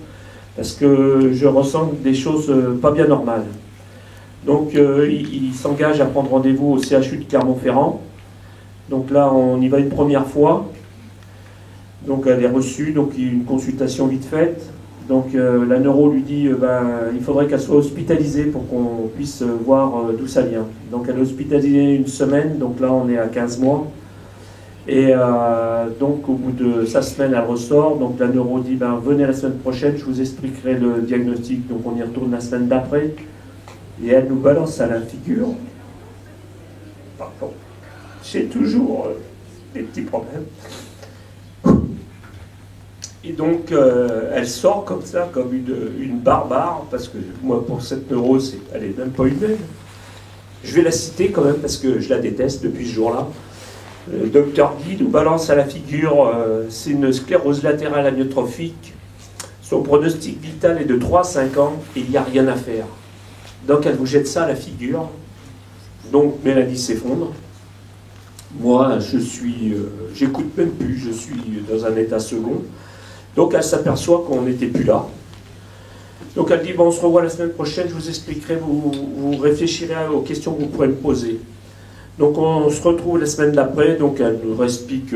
Speaker 16: parce que je ressens des choses pas bien normales. Donc il s'engage à prendre rendez-vous au CHU de Clermont-Ferrand. Donc là on y va une première fois, donc elle est reçue, donc il y a une consultation vite faite. Donc la neuro lui dit il faudrait qu'elle soit hospitalisée pour qu'on puisse voir d'où ça vient. Donc elle est hospitalisée une semaine, donc là on est à 15 mois. Et donc au bout de sa semaine elle ressort, donc la neuro dit venez la semaine prochaine, je vous expliquerai le diagnostic, donc on y retourne la semaine d'après. Et elle nous balance à la figure. Pardon, j'ai toujours des petits problèmes. Et donc, elle sort comme ça, comme une barbare, parce que moi, pour cette neuro, elle n'est même pas humaine. Je vais la citer quand même parce que je la déteste depuis ce jour-là. Le docteur Guy nous balance à la figure, c'est une sclérose latérale amyotrophique. Son pronostic vital est de 3 à 5 ans et il n'y a rien à faire. Donc elle vous jette ça à la figure. Donc Mélanie s'effondre. Moi, j'écoute même plus, je suis dans un état second. Donc elle s'aperçoit qu'on n'était plus là. Donc elle dit, bon, on se revoit la semaine prochaine, je vous expliquerai, vous réfléchirez aux questions que vous pourrez me poser. Donc on se retrouve la semaine d'après, donc elle nous explique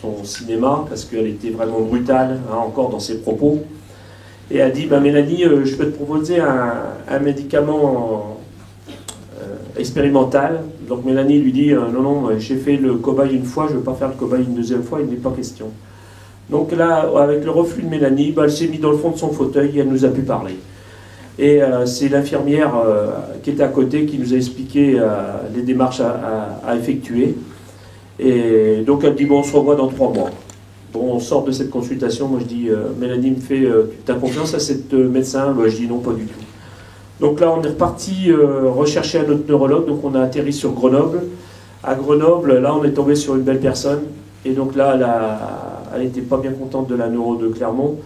Speaker 16: son cinéma, parce qu'elle était vraiment brutale, hein, encore dans ses propos. Et elle dit, bah, Mélanie, je peux te proposer un médicament expérimental. Donc Mélanie lui dit, non, j'ai fait le cobaye une fois, je ne veux pas faire le cobaye une deuxième fois, il n'est pas question. Donc là, avec le reflux de Mélanie, bah, elle s'est mise dans le fond de son fauteuil et elle nous a pu parler. Et c'est l'infirmière qui était à côté qui nous a expliqué les démarches à effectuer. Et donc elle dit, bon, on se revoit dans 3 mois. Bon, on sort de cette consultation, moi je dis, Mélanie me fait, tu as confiance à cette médecin? Bah, je dis non, pas du tout. Donc là, on est reparti rechercher un autre neurologue, donc on a atterri sur Grenoble. À Grenoble, là, on est tombé sur une belle personne. Et donc là, elle n'était pas bien contente de la neuro de Clermont.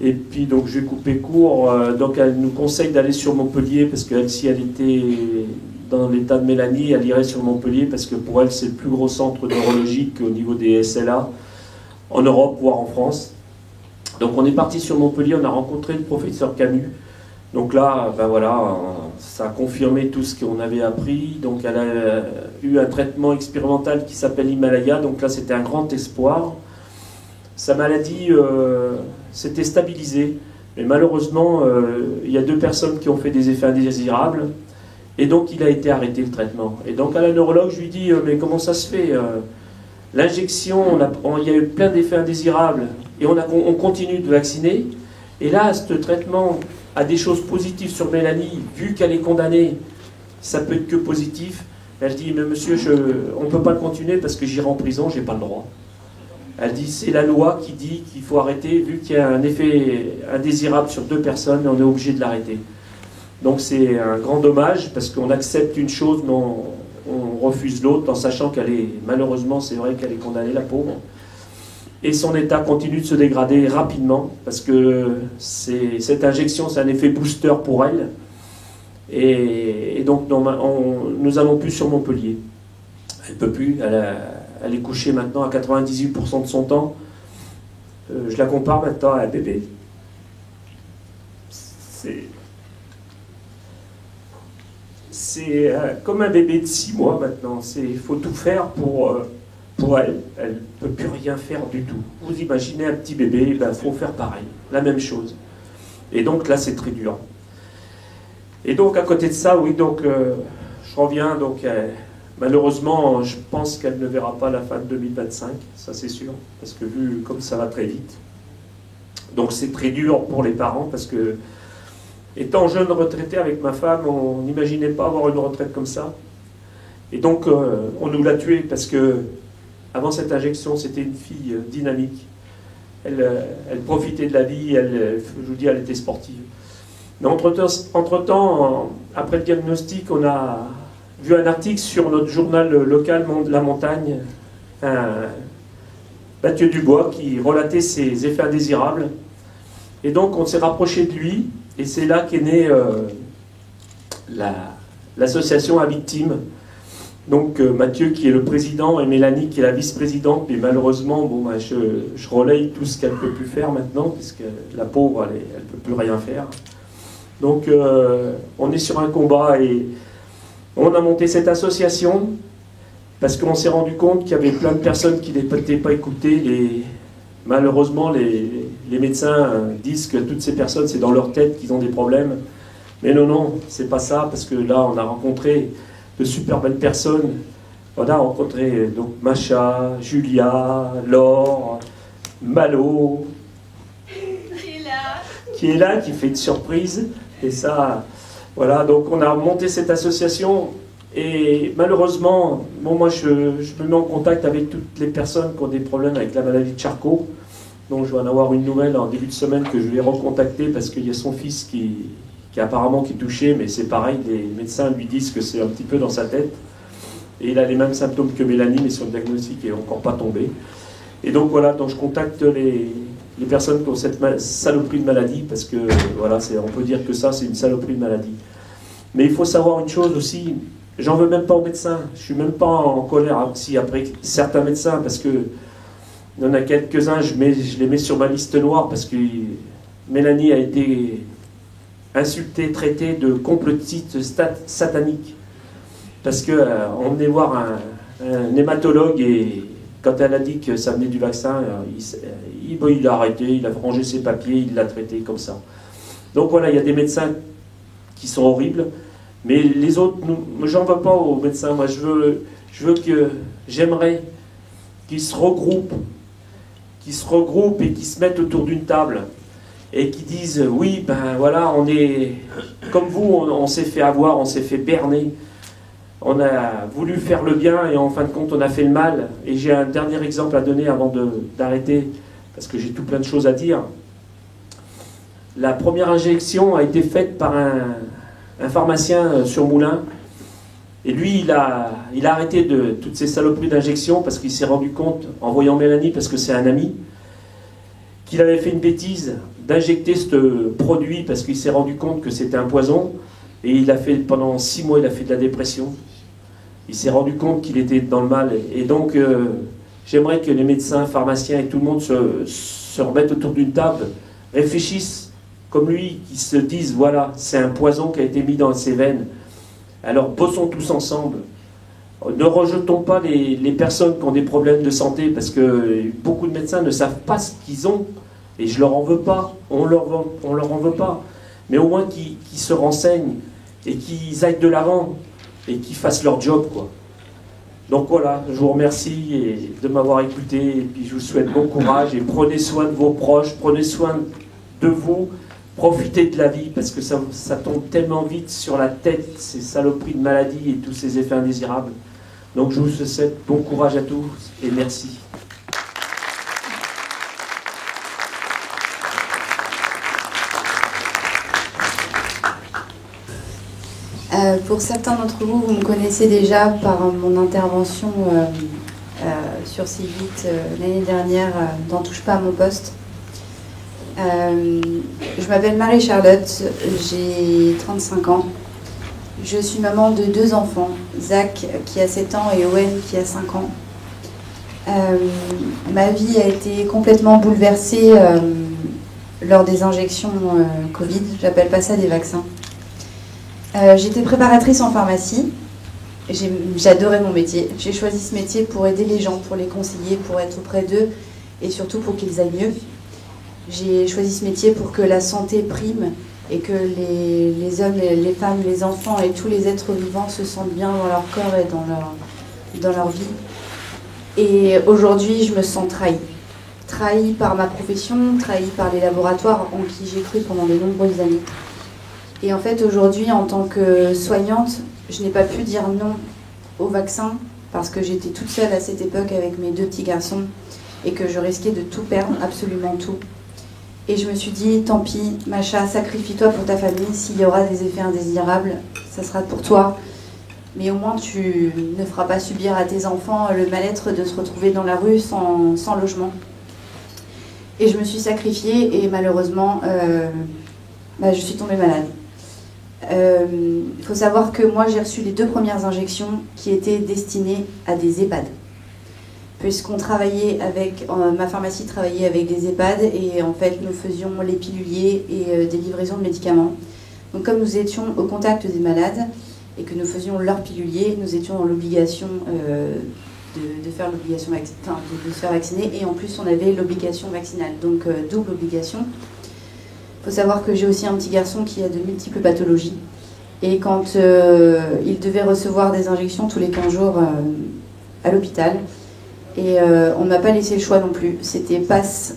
Speaker 16: Et puis, donc, je vais couper court. Donc, elle nous conseille d'aller sur Montpellier, parce qu'elle, si elle était dans l'état de Mélanie, elle irait sur Montpellier, parce que pour elle, c'est le plus gros centre neurologique au niveau des SLA, en Europe, voire en France. Donc, on est parti sur Montpellier, on a rencontré le professeur Camus. Donc là, ben voilà, ça a confirmé tout ce qu'on avait appris. Donc elle a eu un traitement expérimental qui s'appelle Himalaya. Donc là, c'était un grand espoir. Sa maladie s'était stabilisée. Mais malheureusement, il y a 2 personnes qui ont fait des effets indésirables. Et donc, il a été arrêté le traitement. Et donc, à la neurologue, je lui dis, mais comment ça se fait l'injection, il y a eu plein d'effets indésirables. Et on continue de vacciner. Et là, ce traitement a des choses positives sur Mélanie, vu qu'elle est condamnée, ça peut être que positif. Elle dit, mais monsieur, on ne peut pas le continuer parce que j'irai en prison, je n'ai pas le droit. Elle dit, c'est la loi qui dit qu'il faut arrêter, vu qu'il y a un effet indésirable sur 2 personnes, on est obligé de l'arrêter. Donc c'est un grand dommage, parce qu'on accepte une chose, mais on refuse l'autre, en sachant qu'elle est, malheureusement, c'est vrai qu'elle est condamnée, la pauvre. Et son état continue de se dégrader rapidement, parce que cette injection, c'est un effet booster pour elle. Et donc, nous allons plus sur Montpellier. Elle ne peut plus, elle est couchée maintenant à 98% de son temps. Je la compare maintenant à un bébé. C'est comme un bébé de 6 mois maintenant. Il faut tout faire pour elle. Elle ne peut plus rien faire du tout. Vous imaginez un petit bébé, il faut faire pareil, la même chose. Et donc là, c'est très dur. Et donc, à côté de ça, oui, donc, je reviens, donc, malheureusement, je pense qu'elle ne verra pas la fin de 2025, ça c'est sûr, parce que vu comme ça va très vite. Donc, c'est très dur pour les parents, parce que, étant jeune retraité avec ma femme, on n'imaginait pas avoir une retraite comme ça. Et donc, on nous l'a tuée, parce que, avant cette injection, c'était une fille dynamique. Elle profitait de la vie, je vous dis, elle était sportive. Mais entre-temps, après le diagnostic, on a vu un article sur notre journal local, La Montagne, Mathieu Dubois, qui relatait ses effets indésirables. Et donc, on s'est rapproché de lui, et c'est là qu'est née l'association à victimes. Donc, Mathieu qui est le président et Mélanie qui est la vice-présidente, mais malheureusement, bon, je relaye tout ce qu'elle ne peut plus faire maintenant, puisque la pauvre, elle ne peut plus rien faire. Donc, on est sur un combat et on a monté cette association parce qu'on s'est rendu compte qu'il y avait plein de personnes qui n'étaient pas écoutées. Malheureusement, les médecins disent que toutes ces personnes, c'est dans leur tête qu'ils ont des problèmes. Mais non, c'est pas ça, parce que là, on a rencontré de super belles personnes. On a rencontré donc Macha, Julia, Laure, Malo, qui est là, qui fait une surprise. Et ça, voilà, donc on a monté cette association. Et malheureusement, bon, moi je me mets en contact avec toutes les personnes qui ont des problèmes avec la maladie de Charcot. Donc je vais en avoir une nouvelle en début de semaine que je vais recontacter parce qu'il y a son fils qui qui est touché, mais c'est pareil, les médecins lui disent que c'est un petit peu dans sa tête. Et il a les mêmes symptômes que Mélanie, mais son diagnostic n'est encore pas tombé. Et donc voilà, donc je contacte les personnes qui ont cette saloperie de maladie, parce que voilà, on peut dire que ça, c'est une saloperie de maladie. Mais il faut savoir une chose aussi, j'en veux même pas aux médecins, je suis même pas en colère aussi après certains médecins, parce que il y en a quelques-uns, je les mets sur ma liste noire, parce que Mélanie a été insultée, traitée de complotiste satanique, parce qu'on venait voir un hématologue, et quand elle a dit que ça venait du vaccin, il a arrêté, il a rangé ses papiers, il l'a traité comme ça. Donc voilà, il y a des médecins qui sont horribles, mais les autres, j'en veux pas aux médecins. Moi, j'aimerais qu'ils se regroupent et qu'ils se mettent autour d'une table et qu'ils disent oui, ben voilà, on est comme vous, on s'est fait avoir, on s'est fait berner, on a voulu faire le bien et en fin de compte on a fait le mal. Et j'ai un dernier exemple à donner avant d'arrêter, parce que j'ai tout plein de choses à dire. La première injection a été faite par un pharmacien sur Moulins. Et lui, il a arrêté de toutes ces saloperies d'injection parce qu'il s'est rendu compte, en voyant Mélanie, parce que c'est un ami, qu'il avait fait une bêtise d'injecter ce produit parce qu'il s'est rendu compte que c'était un poison. Et il a fait, pendant 6 mois, il a fait de la dépression. Il s'est rendu compte qu'il était dans le mal. Et donc, j'aimerais que les médecins, pharmaciens et tout le monde se remettent autour d'une table, réfléchissent comme lui, qui se disent, voilà, c'est un poison qui a été mis dans ses veines. Alors bossons tous ensemble. Ne rejetons pas les personnes qui ont des problèmes de santé, parce que beaucoup de médecins ne savent pas ce qu'ils ont, et je leur en veux pas, on leur en veut pas. Mais au moins qu'ils se renseignent, et qu'ils aillent de l'avant, et qu'ils fassent leur job, quoi. Donc voilà, je vous remercie de m'avoir écouté, et puis je vous souhaite bon courage, et prenez soin de vos proches, prenez soin de vous. Profitez de la vie, parce que ça tombe tellement vite sur la tête, ces saloperies de maladies et tous ces effets indésirables. Donc je vous souhaite bon courage à tous et merci.
Speaker 17: Pour certains d'entre vous, vous me connaissez déjà par mon intervention sur C8 l'année dernière dans Touche pas à mon poste. Je m'appelle Marie-Charlotte, j'ai 35 ans. Je suis maman de 2 enfants, Zach qui a 7 ans et Owen qui a 5 ans. Ma vie a été complètement bouleversée lors des injections Covid, j'appelle pas ça des vaccins. J'étais préparatrice en pharmacie, j'adorais mon métier. J'ai choisi ce métier pour aider les gens, pour les conseiller, pour être auprès d'eux et surtout pour qu'ils aillent mieux. J'ai choisi ce métier pour que la santé prime et que les hommes, les femmes, les enfants et tous les êtres vivants se sentent bien dans leur corps et dans leur vie. Et aujourd'hui, je me sens trahie. Trahie par ma profession, trahie par les laboratoires en qui j'ai cru pendant de nombreuses années. Et en fait, aujourd'hui, en tant que soignante, je n'ai pas pu dire non au vaccin parce que j'étais toute seule à cette époque avec mes 2 petits garçons et que je risquais de tout perdre, absolument tout. Et je me suis dit, tant pis, Macha, sacrifie-toi pour ta famille. S'il y aura des effets indésirables, ça sera pour toi. Mais au moins, tu ne feras pas subir à tes enfants le mal-être de se retrouver dans la rue sans logement. Et je me suis sacrifiée et malheureusement, je suis tombée malade. Il faut savoir que moi, j'ai reçu les 2 premières injections qui étaient destinées à des EHPAD. Puisqu'on travaillait avec, ma pharmacie travaillait avec des EHPAD et en fait nous faisions les piluliers et des livraisons de médicaments. Donc comme nous étions au contact des malades et que nous faisions leurs piluliers, nous étions dans l'obligation de faire l'obligation de se faire vacciner et en plus on avait l'obligation vaccinale, donc double obligation. Il faut savoir que j'ai aussi un petit garçon qui a de multiples pathologies et quand il devait recevoir des injections tous les 15 jours à l'hôpital, et on ne m'a pas laissé le choix non plus. C'était passe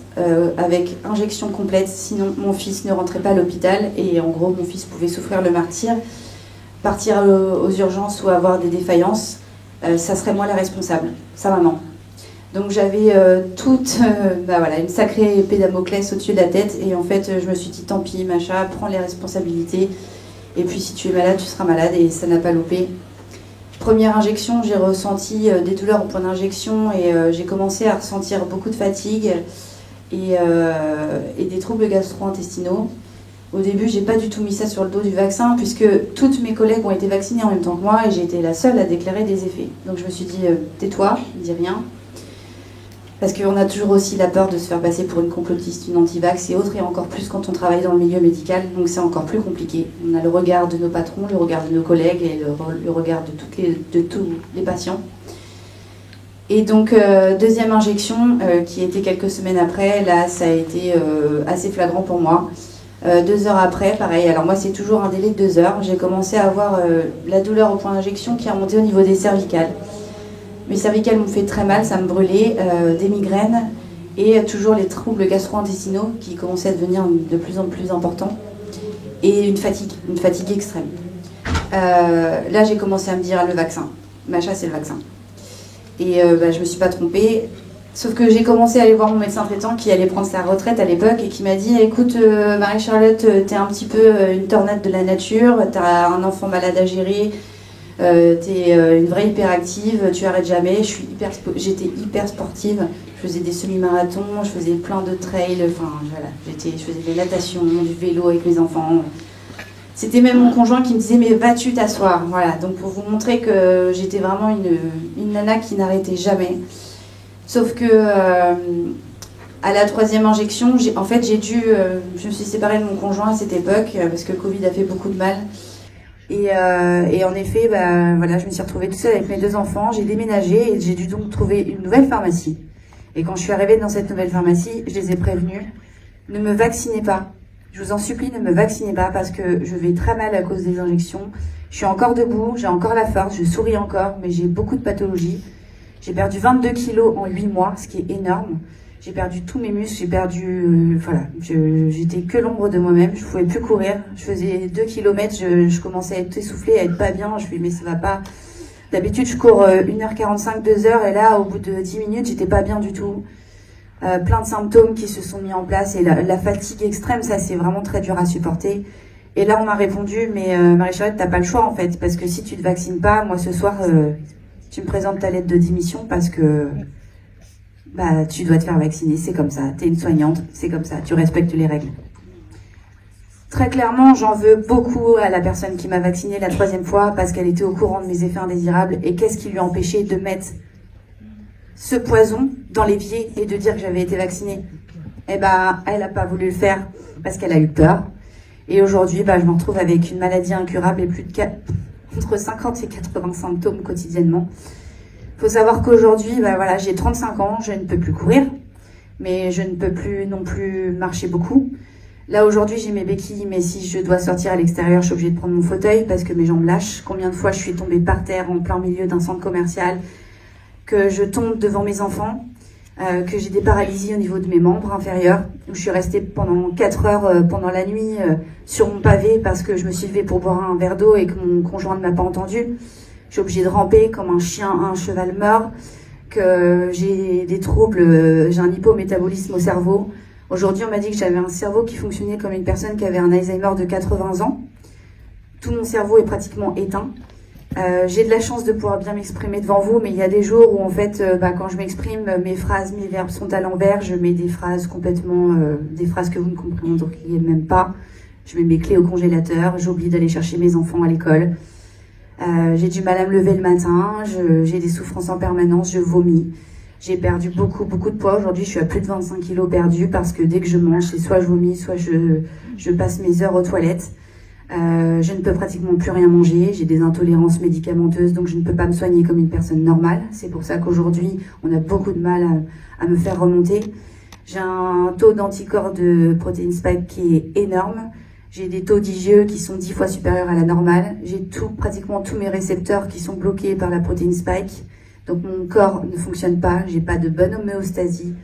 Speaker 17: avec injection complète, sinon mon fils ne rentrait pas à l'hôpital. Et en gros, mon fils pouvait souffrir le martyre, partir aux urgences ou avoir des défaillances. Ça serait moi la responsable, sa maman. Donc j'avais une sacrée épée Damoclès au-dessus de la tête. Et en fait, je me suis dit, tant pis, Macha, prends les responsabilités. Et puis si tu es malade, tu seras malade. Et ça n'a pas loupé. Première injection, j'ai ressenti des douleurs au point d'injection. Et j'ai commencé à ressentir beaucoup de fatigue et des troubles gastro-intestinaux. Au début, j'ai pas du tout mis ça sur le dos du vaccin, puisque toutes mes collègues ont été vaccinées en même temps que moi et j'ai été la seule à déclarer des effets. Donc je me suis dit, tais-toi, dis rien. Parce qu'on a toujours aussi la peur de se faire passer pour une complotiste, une anti-vax et autres, et encore plus quand on travaille dans le milieu médical, donc c'est encore plus compliqué. On a le regard de nos patrons, le regard de nos collègues et le regard de tous les patients. Et donc, deuxième injection, qui était quelques semaines après, là, ça a été assez flagrant pour moi. 2 heures après, pareil, alors moi c'est toujours un délai de 2 heures, j'ai commencé à avoir la douleur au point d'injection qui a remonté au niveau des cervicales. Mes cervicales m'ont fait très mal, ça me brûlait, des migraines et toujours les troubles gastro-intestinaux qui commençaient à devenir de plus en plus importants et une fatigue extrême. Là j'ai commencé à me dire le vaccin, Macha c'est le vaccin. Et je me suis pas trompée. Sauf que j'ai commencé à aller voir mon médecin traitant qui allait prendre sa retraite à l'époque et qui m'a dit « Écoute, Marie-Charlotte, t'es un petit peu une tornade de la nature, t'as un enfant malade à gérer, t'es une vraie hyperactive, tu arrêtes jamais. » J'étais hyper sportive, je faisais des semi-marathons, je faisais plein de trails, enfin voilà, je faisais de la natation, du vélo avec mes enfants. C'était même mon conjoint qui me disait « Mais vas-tu t'asseoir ?» Voilà, donc pour vous montrer que j'étais vraiment une nana qui n'arrêtait jamais. Sauf que à la 3e injection, je me suis séparée de mon conjoint à cette époque parce que le Covid a fait beaucoup de mal. Et en effet, je me suis retrouvée toute seule avec mes 2 enfants. J'ai déménagé et j'ai dû donc trouver une nouvelle pharmacie. Et quand je suis arrivée dans cette nouvelle pharmacie, je les ai prévenus, ne me vaccinez pas. Je vous en supplie, ne me vaccinez pas parce que je vais très mal à cause des injections. Je suis encore debout, j'ai encore la force, je souris encore, mais j'ai beaucoup de pathologies. J'ai perdu 22 kilos en 8 mois, ce qui est énorme. J'ai perdu tous mes muscles, j'étais que l'ombre de moi-même, je pouvais plus courir. Je faisais 2 kilomètres, je commençais à être essoufflée, à être pas bien. Je me suis dit, mais ça va pas. D'habitude, je cours 1h45, 2 heures, et là, au bout de 10 minutes, j'étais pas bien du tout. Plein de symptômes qui se sont mis en place, et la fatigue extrême, ça, c'est vraiment très dur à supporter. Et là, on m'a répondu, mais Marie-Charlotte, t'as pas le choix, en fait, parce que si tu te vaccines pas, moi, ce soir, tu me présentes ta lettre de démission parce que tu dois te faire vacciner, c'est comme ça. T'es une soignante, c'est comme ça, tu respectes les règles. Très clairement, j'en veux beaucoup à la personne qui m'a vaccinée la 3e fois parce qu'elle était au courant de mes effets indésirables. Et qu'est-ce qui lui a empêché de mettre ce poison dans l'évier et de dire que j'avais été vaccinée? Elle n'a pas voulu le faire parce qu'elle a eu peur. Et aujourd'hui, je me retrouve avec une maladie incurable et entre 50 et 80 symptômes quotidiennement. Il faut savoir qu'aujourd'hui, j'ai 35 ans, je ne peux plus courir, mais je ne peux plus non plus marcher beaucoup. Là, aujourd'hui, j'ai mes béquilles, mais si je dois sortir à l'extérieur, je suis obligée de prendre mon fauteuil parce que mes jambes lâchent. Combien de fois je suis tombée par terre en plein milieu d'un centre commercial, que je tombe devant mes enfants, que j'ai des paralysies au niveau de mes membres inférieurs, où je suis restée pendant 4 heures pendant la nuit sur mon pavé parce que je me suis levée pour boire un verre d'eau et que mon conjoint ne m'a pas entendue. Je suis obligée de ramper comme un chien, un cheval mort, que j'ai des troubles, j'ai un hypométabolisme au cerveau. Aujourd'hui, on m'a dit que j'avais un cerveau qui fonctionnait comme une personne qui avait un Alzheimer de 80 ans. Tout mon cerveau est pratiquement éteint. J'ai de la chance de pouvoir bien m'exprimer devant vous, mais il y a des jours où en fait, quand je m'exprime, mes phrases, mes verbes sont à l'envers. Je mets des phrases complètement, des phrases que vous ne comprendriez même pas. Je mets mes clés au congélateur. J'oublie d'aller chercher mes enfants à l'école. J'ai du mal à me lever le matin. J'ai des souffrances en permanence. Je vomis. J'ai perdu beaucoup de poids. Aujourd'hui, je suis à plus de 25 kilos perdus parce que dès que je mange, c'est soit je vomis, soit je passe mes heures aux toilettes. Je ne peux pratiquement plus rien manger, j'ai des intolérances médicamenteuses, donc je ne peux pas me soigner comme une personne normale. C'est pour ça qu'aujourd'hui, on a beaucoup de mal à me faire remonter. J'ai un taux d'anticorps de protéine spike qui est énorme. J'ai des taux d'IgE qui sont 10 fois supérieurs à la normale. J'ai pratiquement tous mes récepteurs qui sont bloqués par la protéine spike. Donc mon corps ne fonctionne pas, j'ai pas de bonne homéostasie.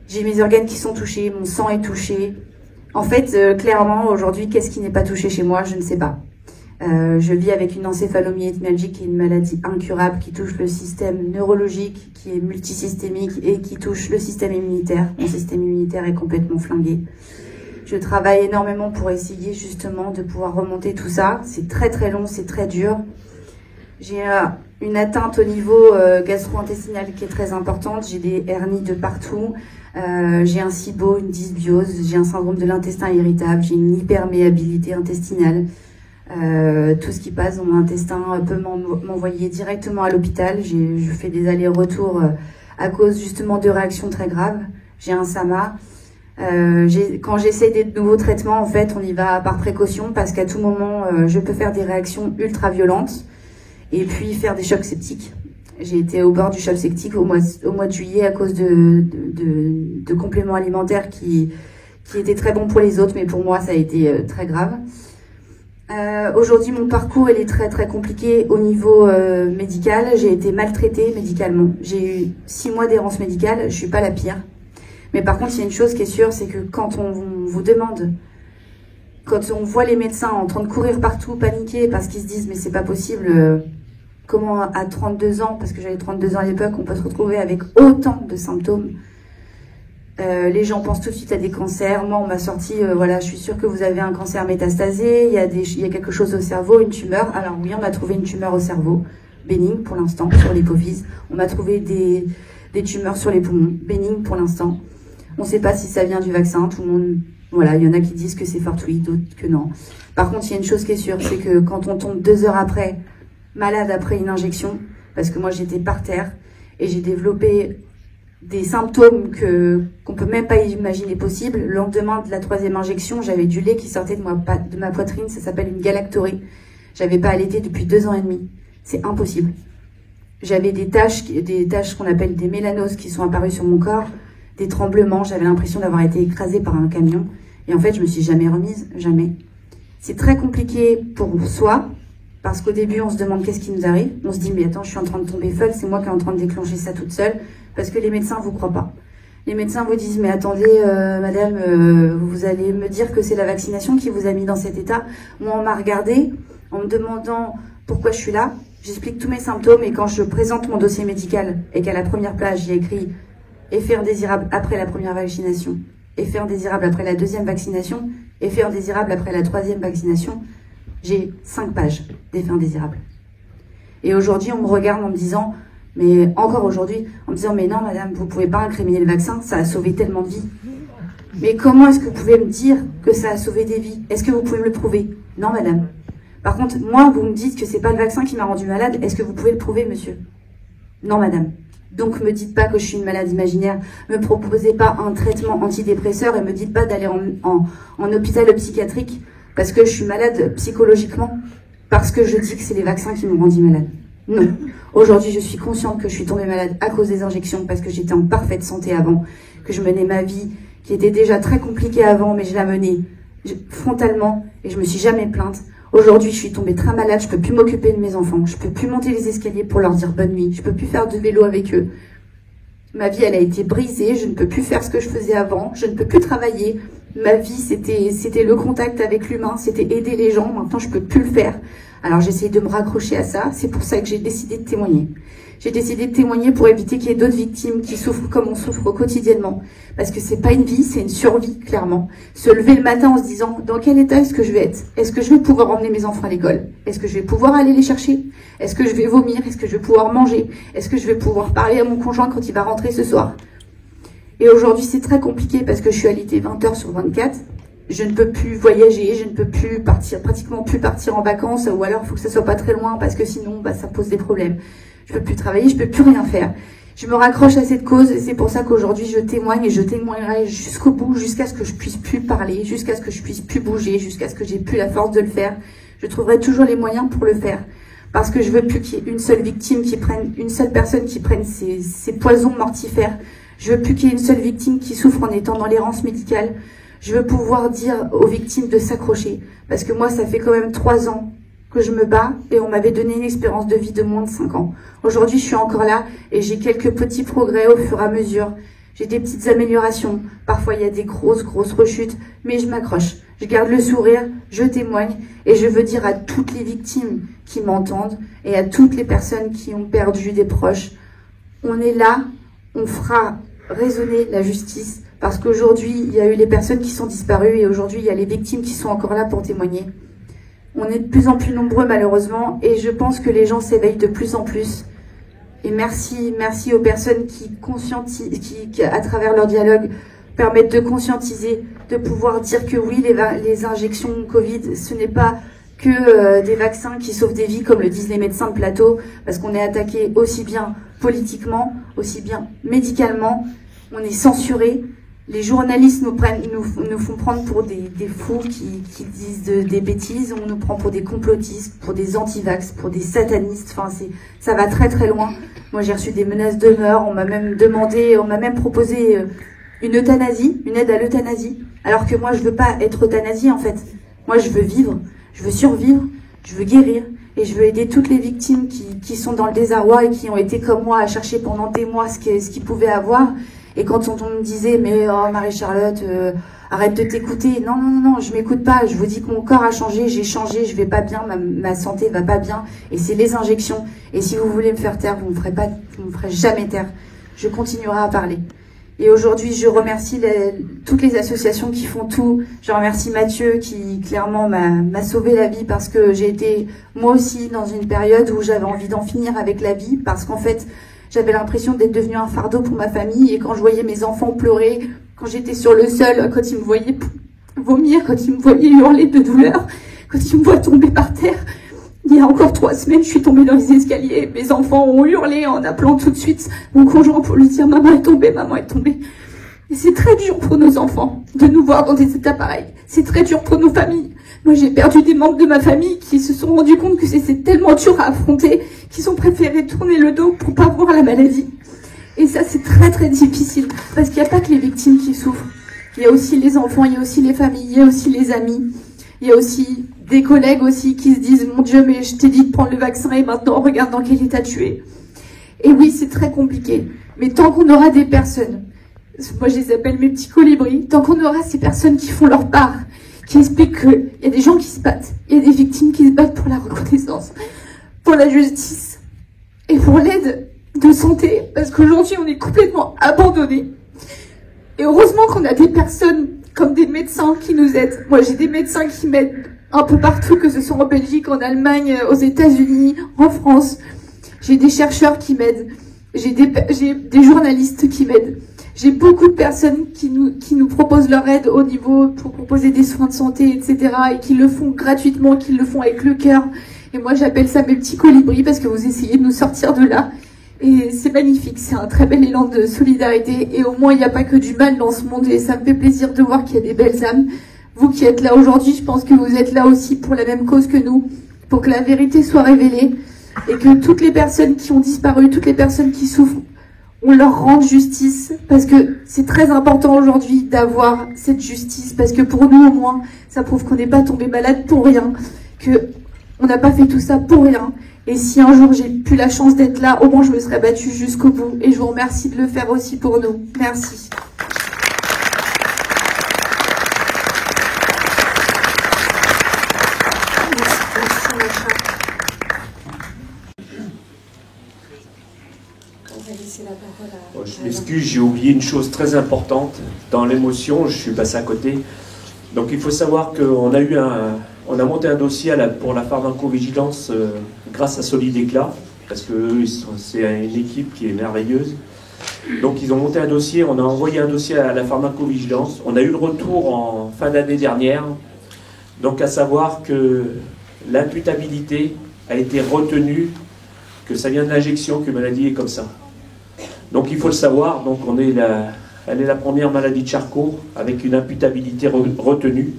Speaker 17: J'ai mes organes qui sont touchés, mon sang est touché. En fait, clairement, aujourd'hui, qu'est-ce qui n'est pas touché chez moi? Je ne sais pas. Je vis avec une encéphalomyalgie qui est une maladie incurable qui touche le système neurologique, qui est multisystémique et qui touche le système immunitaire. Mon système immunitaire est complètement flingué. Je travaille énormément pour essayer justement de pouvoir remonter tout ça. C'est très très long, c'est très dur. J'ai une atteinte au niveau gastro-intestinal qui est très importante. J'ai des hernies de partout. J'ai un SIBO, une dysbiose. J'ai un syndrome de l'intestin irritable. J'ai une hyperméabilité intestinale. Tout ce qui passe dans mon intestin peut m'envoyer directement à l'hôpital. Je fais des allers-retours à cause justement de réactions très graves. J'ai un SAMA. Quand j'essaie des nouveaux traitements, en fait, on y va par précaution parce qu'à tout moment, je peux faire des réactions ultra violentes et puis faire des chocs septiques. J'ai été au bord du choc septique au mois de juillet à cause de compléments alimentaires qui étaient très bons pour les autres, mais pour moi, ça a été très grave. Aujourd'hui, mon parcours il est très très compliqué au niveau médical. J'ai été maltraitée médicalement. J'ai eu 6 mois d'errance médicale. Je suis pas la pire. Mais par contre, il y a une chose qui est sûre, c'est que quand on vous demande, quand on voit les médecins en train de courir partout, paniquer parce qu'ils se disent mais c'est pas possible, comment à 32 ans, parce que j'avais 32 ans à l'époque, on peut se retrouver avec autant de symptômes. Les gens pensent tout de suite à des cancers. Moi, on m'a sorti, voilà, je suis sûre que vous avez un cancer métastasé, il y a quelque chose au cerveau, une tumeur. Alors oui, on m'a trouvé une tumeur au cerveau, bénigne pour l'instant, sur l'hypophyse. On m'a trouvé des tumeurs sur les poumons, bénigne pour l'instant. On ne sait pas si ça vient du vaccin, tout le monde, voilà, il y en a qui disent que c'est fortuit, d'autres que non. Par contre, il y a une chose qui est sûre, c'est que quand on tombe 2 heures après, malade après une injection, parce que moi j'étais par terre, et j'ai développé des symptômes qu'on peut même pas imaginer possibles. Le lendemain de la 3e injection, j'avais du lait qui sortait de ma poitrine, ça s'appelle une galactorrhée. J'avais pas allaité depuis 2 ans et demi. C'est impossible. J'avais des taches qu'on appelle des mélanoses qui sont apparues sur mon corps, des tremblements, j'avais l'impression d'avoir été écrasée par un camion. Et en fait, je me suis jamais remise, jamais. C'est très compliqué pour soi, parce qu'au début, on se demande qu'est-ce qui nous arrive. On se dit, mais attends, je suis en train de tomber folle, c'est moi qui est en train de déclencher ça toute seule, parce que les médecins vous croient pas. Les médecins vous disent, mais attendez, madame, vous allez me dire que c'est la vaccination qui vous a mis dans cet état. Moi, on m'a regardé en me demandant pourquoi je suis là. J'explique tous mes symptômes, et quand je présente mon dossier médical, et qu'à la première page, j'ai écrit effet indésirable après la première vaccination, effet indésirable après la 2e vaccination, effet indésirable après la 3e vaccination, j'ai 5 pages d'effets indésirables. Et aujourd'hui, on me regarde en me disant, mais encore aujourd'hui, en me disant, mais non, madame, vous pouvez pas incriminer le vaccin, ça a sauvé tellement de vies. Mais comment est-ce que vous pouvez me dire que ça a sauvé des vies? Est-ce que vous pouvez me le prouver? Non, madame. Par contre, moi, vous me dites que c'est pas le vaccin qui m'a rendu malade, est-ce que vous pouvez le prouver, monsieur? Non, madame. Donc, me dites pas que je suis une malade imaginaire, me proposez pas un traitement antidépresseur et me dites pas d'aller en hôpital psychiatrique parce que je suis malade psychologiquement, parce que je dis que c'est les vaccins qui m'ont rendu malade. Non. Aujourd'hui, je suis consciente que je suis tombée malade à cause des injections parce que j'étais en parfaite santé avant, que je menais ma vie qui était déjà très compliquée avant, mais je la menais frontalement et je me suis jamais plainte. Aujourd'hui, je suis tombée très malade, je peux plus m'occuper de mes enfants, je peux plus monter les escaliers pour leur dire bonne nuit, je peux plus faire de vélo avec eux. Ma vie, elle a été brisée, je ne peux plus faire ce que je faisais avant, je ne peux plus travailler. Ma vie, c'était le contact avec l'humain, c'était aider les gens, maintenant je peux plus le faire. Alors j'essaye de me raccrocher à ça, c'est pour ça que j'ai décidé de témoigner. J'ai décidé de témoigner pour éviter qu'il y ait d'autres victimes qui souffrent comme on souffre quotidiennement. Parce que c'est pas une vie, c'est une survie, clairement. Se lever le matin en se disant, dans quel état est-ce que je vais être? Est-ce que je vais pouvoir emmener mes enfants à l'école? Est-ce que je vais pouvoir aller les chercher? Est-ce que je vais vomir? Est-ce que je vais pouvoir manger? Est-ce que je vais pouvoir parler à mon conjoint quand il va rentrer ce soir? Et aujourd'hui, c'est très compliqué parce que je suis alitée 20 heures sur 24. Je ne peux plus voyager, je ne peux plus partir, pratiquement plus partir en vacances, ou alors il faut que ça soit pas très loin parce que sinon, ça pose des problèmes. Je peux plus travailler, je peux plus rien faire. Je me raccroche à cette cause et c'est pour ça qu'aujourd'hui je témoigne et je témoignerai jusqu'au bout, jusqu'à ce que je puisse plus parler, jusqu'à ce que je puisse plus bouger, jusqu'à ce que j'ai plus la force de le faire. Je trouverai toujours les moyens pour le faire. Parce que je veux plus qu'il y ait une seule victime qui prenne, une seule personne qui prenne ces poisons mortifères. Je veux plus qu'il y ait une seule victime qui souffre en étant dans l'errance médicale. Je veux pouvoir dire aux victimes de s'accrocher. Parce que moi, ça fait quand même 3 ans que je me bats et on m'avait donné une espérance de vie de moins de 5 ans. Aujourd'hui, je suis encore là et j'ai quelques petits progrès au fur et à mesure. J'ai des petites améliorations. Parfois, il y a des grosses rechutes, mais je m'accroche.
Speaker 18: je garde le sourire, je témoigne et je veux dire à toutes les victimes qui m'entendent et à toutes les personnes qui ont perdu des proches, on est là, on fera résonner la justice parce qu'aujourd'hui, il y a eu les personnes qui sont disparues et aujourd'hui, il y a les victimes qui sont encore là pour témoigner. On est de plus en plus nombreux malheureusement et je pense que les gens s'éveillent de plus en plus. Et merci aux personnes qui, à travers leur dialogue, permettent de conscientiser, de pouvoir dire que oui, les injections Covid, ce n'est pas que des vaccins qui sauvent des vies, comme le disent les médecins de plateau, parce qu'on est attaqué aussi bien politiquement, aussi bien médicalement, on est censuré. Les journalistes nous font prendre pour des fous qui disent des bêtises, on nous prend pour des complotistes, pour des antivax, pour des satanistes, enfin ça va très très loin. Moi j'ai reçu des menaces de mort, on m'a même proposé une euthanasie, une aide à l'euthanasie, alors que moi je veux pas être euthanasiée en fait. Moi je veux vivre, je veux survivre, je veux guérir et je veux aider toutes les victimes qui sont dans le désarroi et qui ont été comme moi à chercher pendant des mois ce qu'ils pouvaient avoir. Et quand on me disait mais oh Marie-Charlotte, arrête de t'écouter, non, je m'écoute pas, je vous dis que mon corps a changé, j'ai changé, je vais pas bien, ma santé va pas bien et c'est les injections. Et si vous voulez me faire taire, vous me ferez jamais taire. Je continuerai à parler. Et aujourd'hui, je remercie toutes les associations qui font tout. Je remercie Mathieu qui clairement m'a sauvé la vie parce que j'ai été moi aussi dans une période où j'avais envie d'en finir avec la vie parce qu'en fait, j'avais l'impression d'être devenue un fardeau pour ma famille et quand je voyais mes enfants pleurer, quand j'étais sur le sol, quand ils me voyaient vomir, quand ils me voyaient hurler de douleur, quand ils me voient tomber par terre. Il y a encore 3 semaines, je suis tombée dans les escaliers. Mes enfants ont hurlé en appelant tout de suite mon conjoint pour lui dire « Maman est tombée, maman est tombée ». Et c'est très dur pour nos enfants de nous voir dans des états pareils. C'est très dur pour nos familles. Moi, j'ai perdu des membres de ma famille qui se sont rendus compte que c'est tellement dur à affronter qu'ils ont préféré tourner le dos pour pas voir la maladie. Et ça, c'est très très difficile parce qu'il n'y a pas que les victimes qui souffrent. Il y a aussi les enfants, il y a aussi les familles, il y a aussi les amis. Il y a aussi des collègues aussi qui se disent « Mon Dieu, mais je t'ai dit de prendre le vaccin et maintenant regarde dans quel état tu es ». Et oui, c'est très compliqué. Mais tant qu'on aura des personnes, moi je les appelle mes petits colibris, tant qu'on aura ces personnes qui font leur part, qui expliquent qu'il y a des gens qui se battent, il y a des victimes qui se battent pour la reconnaissance, pour la justice et pour l'aide de santé, parce qu'aujourd'hui on est complètement abandonnés. Et heureusement qu'on a des personnes comme des médecins qui nous aident. Moi, j'ai des médecins qui m'aident un peu partout, que ce soit en Belgique, en Allemagne, aux États-Unis, en France. J'ai des chercheurs qui m'aident. J'ai des journalistes qui m'aident. J'ai beaucoup de personnes qui nous proposent leur aide au niveau pour proposer des soins de santé, etc. et qui le font gratuitement, qui le font avec le cœur. Et moi, j'appelle ça mes petits colibris parce que vous essayez de nous sortir de là. Et c'est magnifique, c'est un très bel élan de solidarité et au moins il n'y a pas que du mal dans ce monde et ça me fait plaisir de voir qu'il y a des belles âmes. Vous qui êtes là aujourd'hui, je pense que vous êtes là aussi pour la même cause que nous, pour que la vérité soit révélée et que toutes les personnes qui ont disparu, toutes les personnes qui souffrent, on leur rende justice parce que c'est très important aujourd'hui d'avoir cette justice parce que pour nous au moins, ça prouve qu'on n'est pas tombé malade pour rien, qu'on n'a pas fait tout ça pour rien. Et si un jour j'ai plus la chance d'être là, au moins je me serais battue jusqu'au bout. Et je vous remercie de le faire aussi pour nous. Merci.
Speaker 16: Je m'excuse, j'ai oublié une chose très importante. Dans l'émotion, je suis passé à côté. Donc il faut savoir qu'on a monté un dossier pour la pharmacovigilance grâce à Solid Éclat, parce que c'est une équipe qui est merveilleuse. Donc ils ont monté un dossier, on a envoyé un dossier à la pharmacovigilance. On a eu le retour en fin d'année dernière. Donc à savoir que l'imputabilité a été retenue, que ça vient de l'injection, que la maladie est comme ça. Donc il faut le savoir, donc elle est la première maladie de Charcot avec une imputabilité retenue.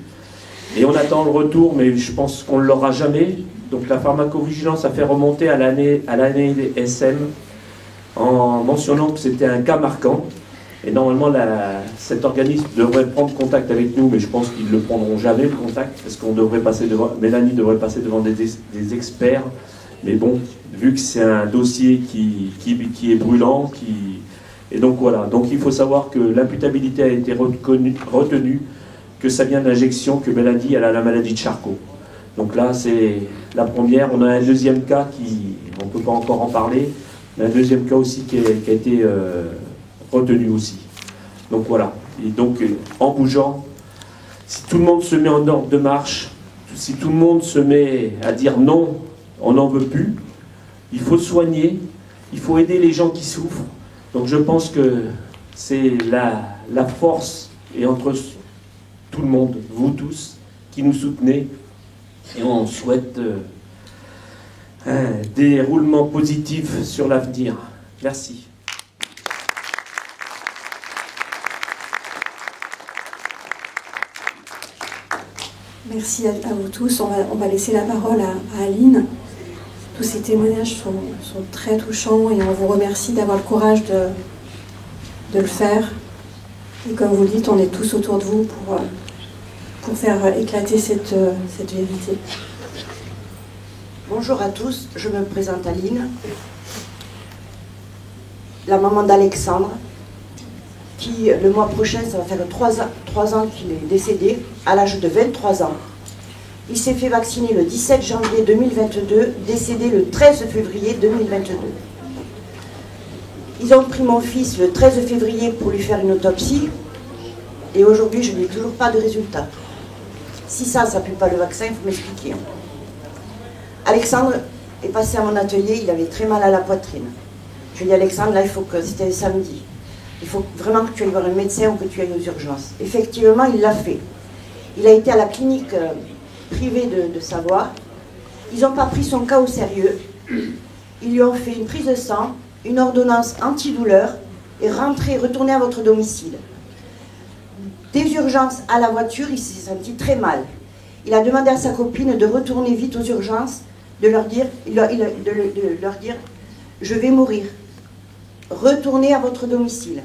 Speaker 16: Et on attend le retour, mais je pense qu'on ne l'aura jamais. Donc la pharmacovigilance a fait remonter à l'année SM en mentionnant que c'était un cas marquant. Et normalement, cet organisme devrait prendre contact avec nous, mais je pense qu'ils ne le prendront jamais, le contact, parce qu'on devrait passer devant, Mélanie devrait passer devant des experts. Mais bon, vu que c'est un dossier qui est brûlant, et donc voilà. Donc il faut savoir que l'imputabilité a été retenue, que ça vient de l'injection, que Mélanie elle a la maladie de Charcot. Donc là, c'est la première. On a un deuxième cas on ne peut pas encore en parler, mais un deuxième cas aussi qui a été retenu aussi. Donc voilà. Et donc, en bougeant, si tout le monde se met en ordre de marche, si tout le monde se met à dire non, on n'en veut plus, il faut soigner, il faut aider les gens qui souffrent. Donc je pense que c'est la force, et entre tout le monde, vous tous, qui nous soutenez, et on souhaite un déroulement positif sur l'avenir. Merci.
Speaker 12: Merci à vous tous. On va laisser la parole à Aline. Tous ces témoignages sont très touchants et on vous remercie d'avoir le courage de le faire. Et comme vous le dites, on est tous autour de vous pour faire éclater cette vérité.
Speaker 19: Bonjour à tous, je me présente Aline, la maman d'Alexandre, qui le mois prochain, ça va faire 3 ans qu'il est décédé, à l'âge de 23 ans. Il s'est fait vacciner le 17 janvier 2022, décédé le 13 février 2022. Ils ont pris mon fils le 13 février pour lui faire une autopsie, et aujourd'hui, je n'ai toujours pas de résultat. Si ça ne pue pas le vaccin, il faut m'expliquer. Alexandre est passé à mon atelier, il avait très mal à la poitrine. Je lui ai dit, Alexandre, là, c'était samedi. Il faut vraiment que tu ailles voir un médecin ou que tu ailles aux urgences. Effectivement, il l'a fait. Il a été à la clinique privée de Savoie. Ils n'ont pas pris son cas au sérieux. Ils lui ont fait une prise de sang, une ordonnance antidouleur et retourné à votre domicile. Des urgences à la voiture, il s'est senti très mal. Il a demandé à sa copine de retourner vite aux urgences, de leur dire, je vais mourir. Retournez à votre domicile.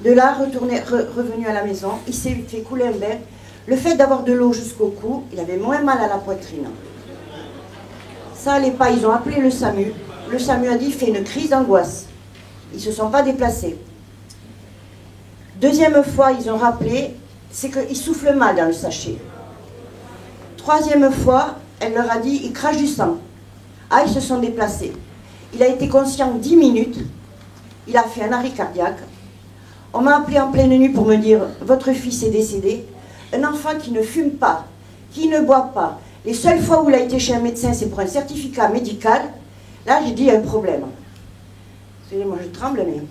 Speaker 19: De là, revenu à la maison, il s'est fait couler un bain. Le fait d'avoir de l'eau jusqu'au cou, il avait moins mal à la poitrine. Ça n'allait pas, ils ont appelé le SAMU. Le SAMU a dit, il fait une crise d'angoisse. Ils ne se sont pas déplacés. Deuxième fois, ils ont rappelé, c'est qu'il souffle mal dans le sachet. Troisième fois, elle leur a dit, il crache du sang. Ah, ils se sont déplacés. Il a été conscient 10 minutes. Il a fait un arrêt cardiaque. On m'a appelé en pleine nuit pour me dire, votre fils est décédé. Un enfant qui ne fume pas, qui ne boit pas. Les seules fois où il a été chez un médecin, c'est pour un certificat médical. Là, j'ai dit, il y a un problème. Excusez-moi, je tremble, mais...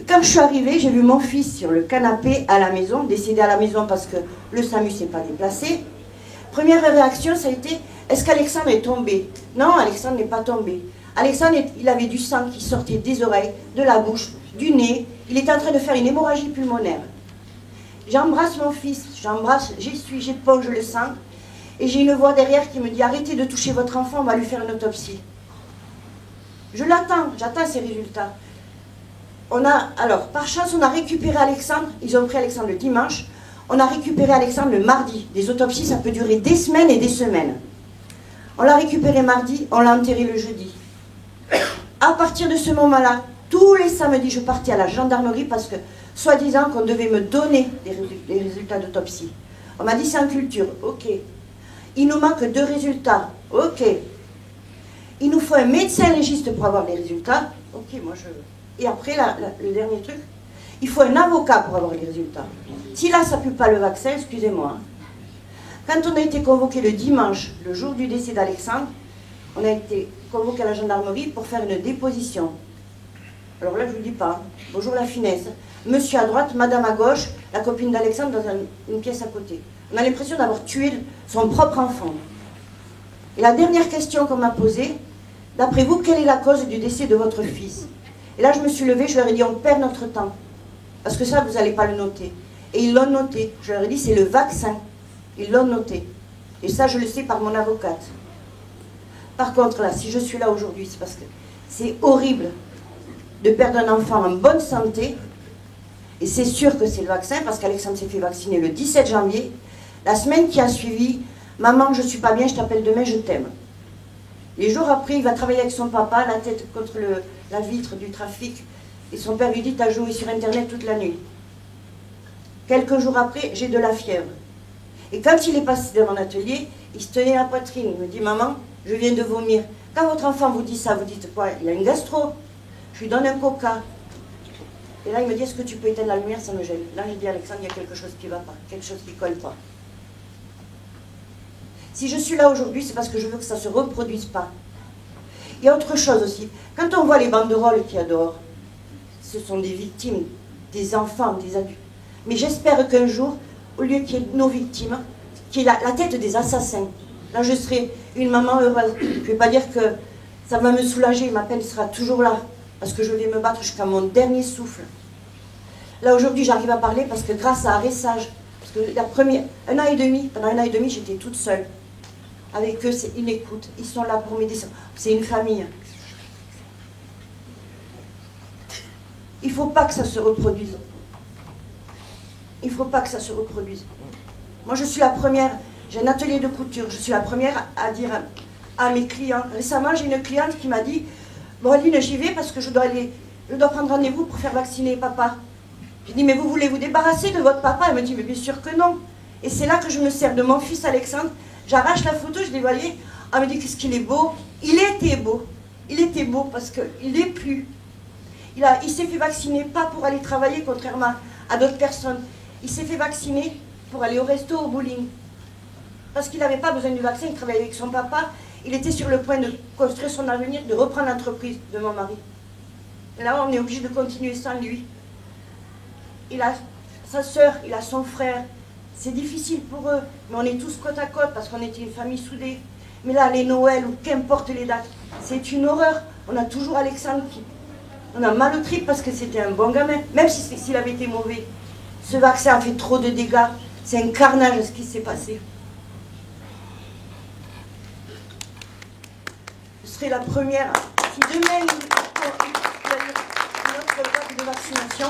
Speaker 19: Quand je suis arrivée, j'ai vu mon fils sur le canapé à la maison, décédé à la maison parce que le SAMU ne s'est pas déplacé. Première réaction, ça a été, est-ce qu'Alexandre est tombé? Non, Alexandre n'est pas tombé. Alexandre, il avait du sang qui sortait des oreilles, de la bouche, du nez. Il était en train de faire une hémorragie pulmonaire. J'embrasse mon fils, j'essuie, j'éponge le sang. Et j'ai une voix derrière qui me dit, arrêtez de toucher votre enfant, on va lui faire une autopsie. Je l'attends, j'attends ses résultats. Alors, par chance, on a récupéré Alexandre, ils ont pris Alexandre le dimanche, on a récupéré Alexandre le mardi. Des autopsies, ça peut durer des semaines et des semaines. On l'a récupéré mardi, on l'a enterré le jeudi. À partir de ce moment-là, tous les samedis, je partais à la gendarmerie parce que, soi-disant qu'on devait me donner les résultats d'autopsie. On m'a dit, c'est en culture, ok. Il nous manque 2 résultats, ok. Il nous faut un médecin légiste pour avoir les résultats, ok, moi je... Et après, le dernier truc, il faut un avocat pour avoir les résultats. Si là, ça ne pue pas le vaccin, excusez-moi. Quand on a été convoqué le dimanche, le jour du décès d'Alexandre, on a été convoqué à la gendarmerie pour faire une déposition. Alors là, je ne vous dis pas. Bonjour la finesse. Monsieur à droite, madame à gauche, la copine d'Alexandre dans une pièce à côté. On a l'impression d'avoir tué son propre enfant. Et la dernière question qu'on m'a posée, d'après vous, quelle est la cause du décès de votre fils? Et là, je me suis levée, je leur ai dit, on perd notre temps. Parce que ça, vous n'allez pas le noter. Et ils l'ont noté. Je leur ai dit, c'est le vaccin. Ils l'ont noté. Et ça, je le sais par mon avocate. Par contre, là, si je suis là aujourd'hui, c'est parce que c'est horrible de perdre un enfant en bonne santé. Et c'est sûr que c'est le vaccin, parce qu'Alexandre s'est fait vacciner le 17 janvier. La semaine qui a suivi, maman, je ne suis pas bien, je t'appelle demain, je t'aime. Les jours après, il va travailler avec son papa, la tête contre la vitre du trafic. Et son père lui dit, t'as joué sur Internet toute la nuit. Quelques jours après, j'ai de la fièvre. Et quand il est passé dans mon atelier, il se tenait la poitrine. Il me dit, maman, je viens de vomir. Quand votre enfant vous dit ça, vous dites quoi? Il a une gastro. Je lui donne un coca. Et là, il me dit, est-ce que tu peux éteindre la lumière? Ça me gêne. Là, j'ai dit, Alexandre, il y a quelque chose qui ne va pas, quelque chose qui ne colle pas. Si je suis là aujourd'hui, c'est parce que je veux que ça ne se reproduise pas. Il y a autre chose aussi. Quand on voit les banderoles qu'il y a dehors, ce sont des victimes, des enfants, des adultes. Mais j'espère qu'un jour, au lieu qu'il y ait nos victimes, qu'il y ait la tête des assassins. Là, je serai une maman heureuse. Je ne vais pas dire que ça va me soulager, ma peine sera toujours là, parce que je vais me battre jusqu'à mon dernier souffle. Là, aujourd'hui, j'arrive à parler parce que grâce à Arrêt-Sage, parce que pendant un an et demi, j'étais toute seule. Avec eux, c'est une écoute. Ils sont là pour m'aider. C'est une famille. Il ne faut pas que ça se reproduise. Il ne faut pas que ça se reproduise. Moi, je suis la première. J'ai un atelier de couture. Je suis la première à dire à mes clients. Récemment, j'ai une cliente qui m'a dit, bon, Aline, j'y vais parce que je dois prendre rendez-vous pour faire vacciner papa. J'ai dit, mais vous voulez vous débarrasser de votre papa? Elle me dit, mais bien sûr que non. Et c'est là que je me sers de mon fils Alexandre. J'arrache la photo, je l'ai voyée. Elle me dit, qu'est-ce qu'il est beau. Il était beau. Il était beau parce qu'il n'est plus. Il s'est fait vacciner, pas pour aller travailler, contrairement à d'autres personnes. Il s'est fait vacciner pour aller au resto, au bowling. Parce qu'il n'avait pas besoin du vaccin, il travaillait avec son papa. Il était sur le point de construire son avenir, de reprendre l'entreprise de mon mari. Et là, on est obligé de continuer sans lui. Il a sa sœur, il a son frère. C'est difficile pour eux, mais on est tous côte à côte parce qu'on était une famille soudée. Mais là, les Noëls ou qu'importe les dates, c'est une horreur. On a toujours Alexandre qui... On a mal au trip parce que c'était un bon gamin, même s'il avait été mauvais. Ce vaccin a fait trop de dégâts. C'est un carnage ce qui s'est passé. Je serai la première, si demain il y a une autre vague de vaccination,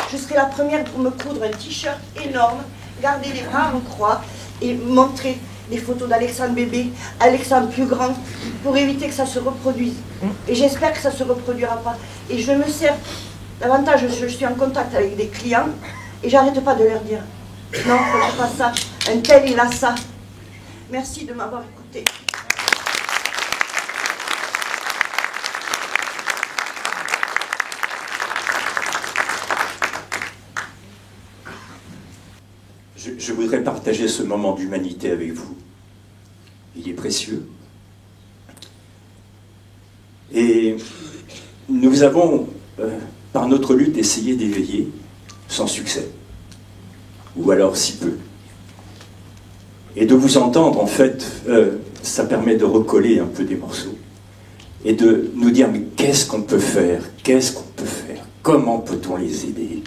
Speaker 19: je serai la première pour me coudre un t-shirt énorme, garder les bras en croix et montrer des photos d'Alexandre bébé, Alexandre plus grand, pour éviter que ça se reproduise. Et j'espère que ça ne se reproduira pas. Et je me sers, davantage, je suis en contact avec des clients, et j'arrête pas de leur dire, non, faites pas ça, un tel il a ça. Merci de m'avoir écouté.
Speaker 20: Je voudrais partager ce moment d'humanité avec vous. Il est précieux. Et nous avons, par notre lutte, essayé d'éveiller, sans succès. Ou alors si peu. Et de vous entendre, en fait, ça permet de recoller un peu des morceaux. Et de nous dire, mais qu'est-ce qu'on peut faire? Qu'est-ce qu'on peut faire? Comment peut-on les aider?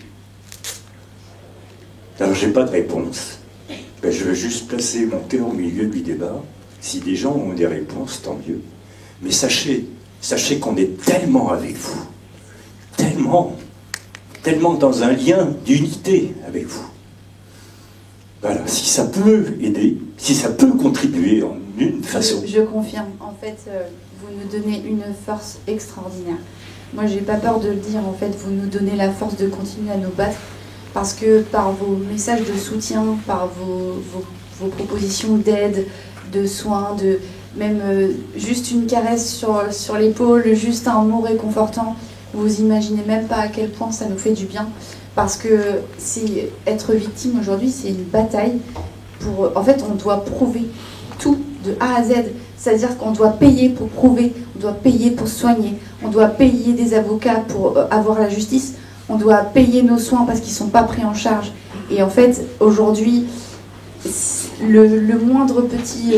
Speaker 20: Alors, j'ai pas de réponse. Ben, je veux juste placer mon cœur au milieu du débat. Si des gens ont des réponses, tant mieux. Mais sachez qu'on est tellement avec vous. Tellement dans un lien d'unité avec vous. Voilà, si ça peut aider, si ça peut contribuer en une façon.
Speaker 17: Je confirme. En fait, vous nous donnez une force extraordinaire. Moi, j'ai pas peur de le dire. En fait, vous nous donnez la force de continuer à nous battre. Parce que par vos messages de soutien, par vos propositions d'aide, de soins, même juste une caresse sur l'épaule, juste un mot réconfortant, vous imaginez même pas à quel point ça nous fait du bien. Parce que être victime aujourd'hui, c'est une bataille. En fait, on doit prouver tout de A à Z. C'est-à-dire qu'on doit payer pour prouver, on doit payer pour soigner, on doit payer des avocats pour avoir la justice. On doit payer nos soins parce qu'ils ne sont pas pris en charge. Et en fait, aujourd'hui, le moindre petit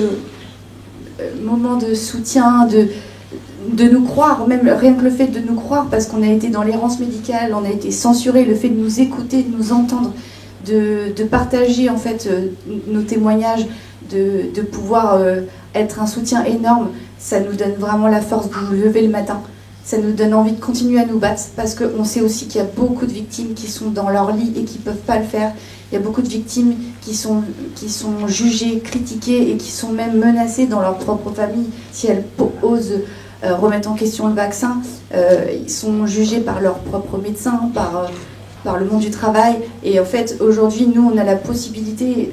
Speaker 17: moment de soutien, de nous croire, même rien que le fait de nous croire, parce qu'on a été dans l'errance médicale, on a été censuré, le fait de nous écouter, de nous entendre, de partager en fait nos témoignages, de pouvoir être un soutien énorme, ça nous donne vraiment la force de nous lever le matin. Ça nous donne envie de continuer à nous battre parce qu'on sait aussi qu'il y a beaucoup de victimes qui sont dans leur lit et qui ne peuvent pas le faire. Il y a beaucoup de victimes qui sont jugées, critiquées et qui sont même menacées dans leur propre famille si elles osent remettre en question le vaccin. Ils sont jugés par leur propre médecin, par le monde du travail. Et en fait, aujourd'hui, nous, on a la possibilité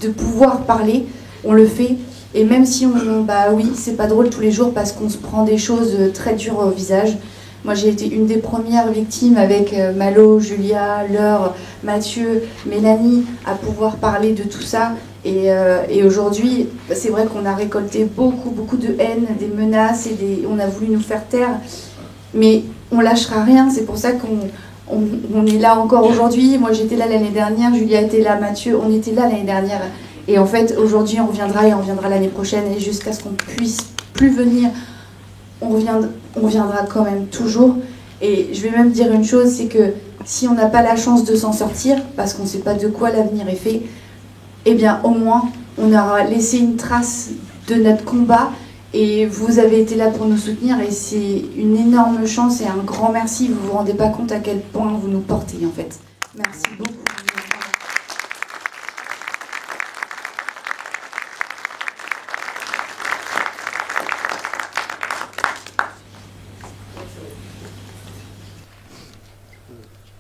Speaker 17: de pouvoir parler, on le fait. Et même si bah oui, c'est pas drôle tous les jours parce qu'on se prend des choses très dures au visage. Moi, j'ai été une des premières victimes avec Malo, Julia, Laure, Mathieu, Mélanie, à pouvoir parler de tout ça. Et aujourd'hui, c'est vrai qu'on a récolté beaucoup de haine, des menaces, et on a voulu nous faire taire. Mais on lâchera rien, c'est pour ça qu'on est là encore aujourd'hui. Moi, j'étais là l'année dernière, Julia était là, Mathieu, on était là l'année dernière. Et en fait, aujourd'hui, on reviendra et on reviendra l'année prochaine. Et jusqu'à ce qu'on puisse plus venir, on reviendra quand même toujours. Et je vais même dire une chose, c'est que si on n'a pas la chance de s'en sortir, parce qu'on ne sait pas de quoi l'avenir est fait, eh bien, au moins, on aura laissé une trace de notre combat. Et vous avez été là pour nous soutenir. Et c'est une énorme chance et un grand merci. Vous ne vous rendez pas compte à quel point vous nous portez, en fait. Merci beaucoup.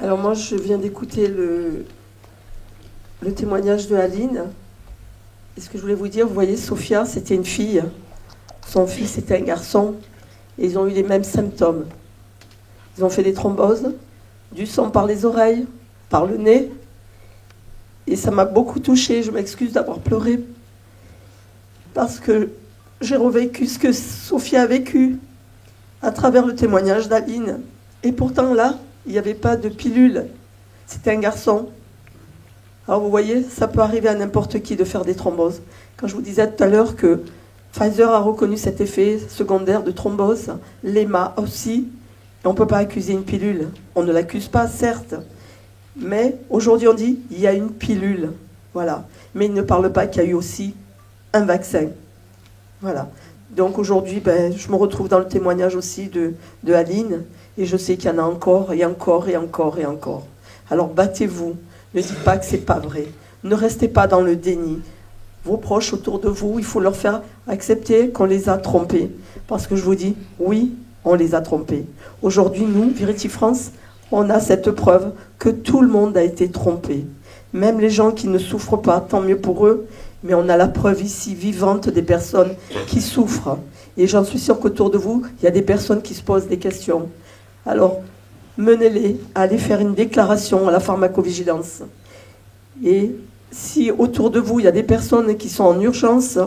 Speaker 21: Alors moi, je viens d'écouter le témoignage de Aline. Et ce que je voulais vous dire, vous voyez, Sophia, c'était une fille. Son fils était un garçon. Et ils ont eu les mêmes symptômes. Ils ont fait des thromboses, du sang par les oreilles, par le nez. Et ça m'a beaucoup touchée. Je m'excuse d'avoir pleuré. Parce que j'ai revécu ce que Sophia a vécu à travers le témoignage d'Aline. Et pourtant, là, il n'y avait pas de pilule. C'était un garçon. Alors vous voyez, ça peut arriver à n'importe qui de faire des thromboses. Quand je vous disais tout à l'heure que Pfizer a reconnu cet effet secondaire de thrombose, l'EMA aussi, et on ne peut pas accuser une pilule. On ne l'accuse pas, certes. Mais aujourd'hui, on dit il y a une pilule. Voilà. Mais il ne parle pas qu'il y a eu aussi un vaccin. Voilà. Donc aujourd'hui, je me retrouve dans le témoignage aussi de Aline. Et je sais qu'il y en a encore, et encore, et encore, et encore. Alors battez-vous. Ne dites pas que c'est pas vrai. Ne restez pas dans le déni. Vos proches autour de vous, il faut leur faire accepter qu'on les a trompés. Parce que je vous dis, oui, on les a trompés. Aujourd'hui, nous, Verity France, on a cette preuve que tout le monde a été trompé. Même les gens qui ne souffrent pas, tant mieux pour eux. Mais on a la preuve ici, vivante, des personnes qui souffrent. Et j'en suis sûre qu'autour de vous, il y a des personnes qui se posent des questions. Alors, menez-les à aller faire une déclaration à la pharmacovigilance. Et si autour de vous, il y a des personnes qui sont en urgence,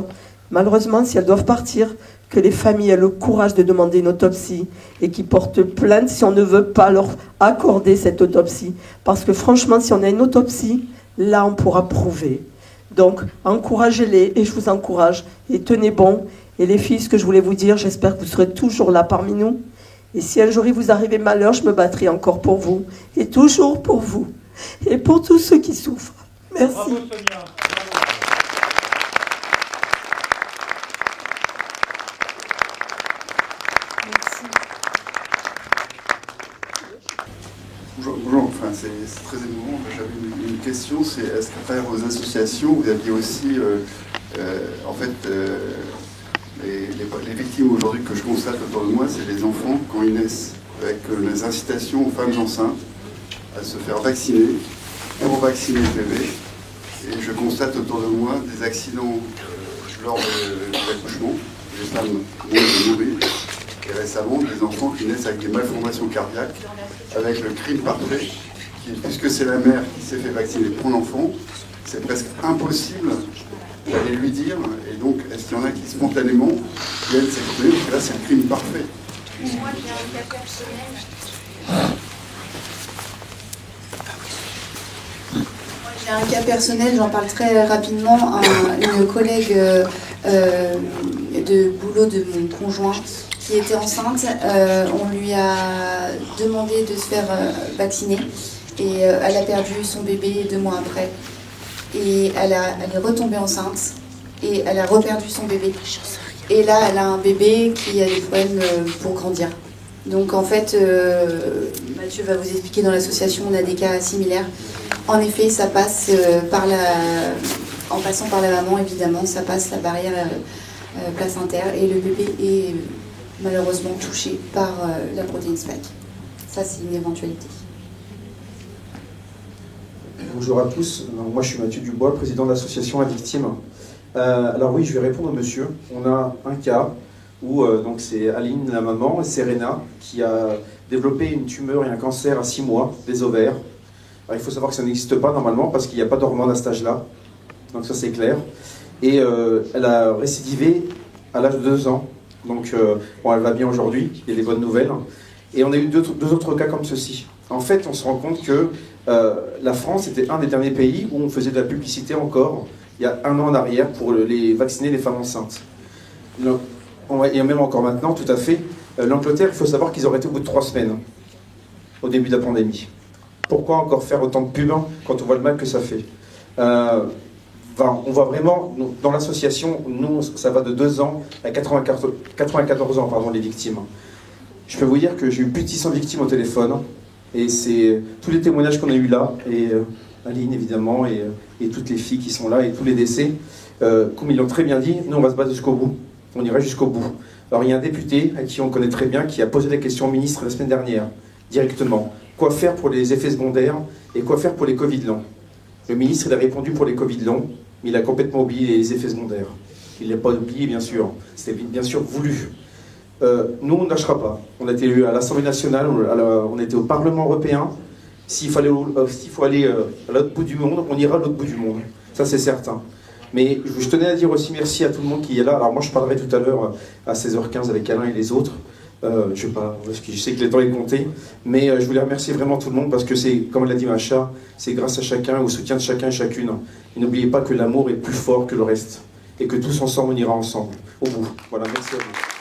Speaker 21: malheureusement, si elles doivent partir, que les familles aient le courage de demander une autopsie et qui portent plainte si on ne veut pas leur accorder cette autopsie. Parce que franchement, si on a une autopsie, là, on pourra prouver. Donc, encouragez-les, et je vous encourage, et tenez bon. Et les filles, ce que je voulais vous dire, j'espère que vous serez toujours là parmi nous. Et si un jour il vous arrivait malheur, je me battrai encore pour vous. Et toujours pour vous. Et pour tous ceux qui souffrent. Merci.
Speaker 22: Bravo, Sonia.
Speaker 23: Bonjour, enfin, c'est très émouvant. J'avais une question, c'est est-ce qu'à travers vos associations, vous aviez aussi, les victimes aujourd'hui que je constate autour de moi, c'est les enfants quand ils naissent, avec les incitations aux femmes enceintes à se faire vacciner, pour vacciner le bébé. Et je constate autour de moi des accidents lors de l'accouchement, des femmes montent de mourir. Et récemment, des enfants qui naissent avec des malformations cardiaques, avec le crime parfait, puisque c'est la mère qui s'est fait vacciner pour l'enfant, c'est presque impossible d'aller lui dire. Et donc, est-ce qu'il y en a qui spontanément viennent s'exprimer, parce que là, c'est le crime parfait.
Speaker 18: Moi, j'ai un cas personnel.
Speaker 17: J'ai un cas personnel, j'en parle très rapidement. Une collègue de boulot de mon conjoint qui était enceinte, on lui a demandé de se faire vacciner et elle a perdu son bébé 2 mois après. Et elle est retombée enceinte et elle a reperdu son bébé. Et là, elle a un bébé qui a des problèmes pour grandir. Donc en fait, Mathieu va vous expliquer, dans l'association, on a des cas similaires. En effet, ça passe en passant par la maman, évidemment, ça passe la barrière placentaire et le bébé est malheureusement touché par la protéine spike. Ça, c'est une éventualité.
Speaker 1: Bonjour à tous. Alors, moi, je suis Mathieu Dubois, président de l'association La Victime. Alors oui, je vais répondre au monsieur. On a un cas où donc c'est Aline, la maman, et Serena, qui a développé une tumeur et un cancer à 6 mois des ovaires. Alors, il faut savoir que ça n'existe pas normalement parce qu'il n'y a pas d'hormones à cet âge-là. Donc ça, c'est clair. Et elle a récidivé à l'âge de 2 ans. Donc bon, elle va bien aujourd'hui, il y a des bonnes nouvelles. Et on a eu deux autres cas comme ceci. En fait, on se rend compte que la France était un des derniers pays où on faisait de la publicité encore, il y a 1 an en arrière, pour vacciner les femmes enceintes. Et même encore maintenant, tout à fait. L'Angleterre, il faut savoir qu'ils auraient été au bout de 3 semaines, au début de la pandémie. Pourquoi encore faire autant de pub quand on voit le mal que ça fait? On voit vraiment, dans l'association, nous, ça va de 2 ans à 94 ans, pardon, les victimes. Je peux vous dire que j'ai eu plus de 600 victimes au téléphone, et c'est tous les témoignages qu'on a eu là, et Aline évidemment, et toutes les filles qui sont là, et tous les décès, comme ils l'ont très bien dit, nous on va se battre jusqu'au bout, on ira jusqu'au bout. Alors il y a un député, à qui on connaît très bien, qui a posé la question au ministre la semaine dernière, directement. Quoi faire pour les effets secondaires, et quoi faire pour les Covid longs? Le ministre, il a répondu pour les Covid longs, mais il a complètement oublié les effets secondaires. Il ne l'a pas oublié, bien sûr. C'était bien sûr voulu. Nous, on ne lâchera pas. On a été élus à l'Assemblée nationale, on était au Parlement européen. S'il faut aller à l'autre bout du monde, on ira à l'autre bout du monde. Ça, c'est certain. Mais je tenais à dire aussi merci à tout le monde qui est là. Alors moi, je parlerai tout à l'heure à 16h15 avec Alain et les autres. Je sais pas, parce que je sais que le temps est compté. Mais je voulais remercier vraiment tout le monde parce que c'est, comme l'a dit Macha, c'est grâce à chacun, au soutien de chacun et chacune. Et n'oubliez pas que l'amour est plus fort que le reste. Et que tous ensemble, on ira ensemble. Au bout. Voilà, merci à vous.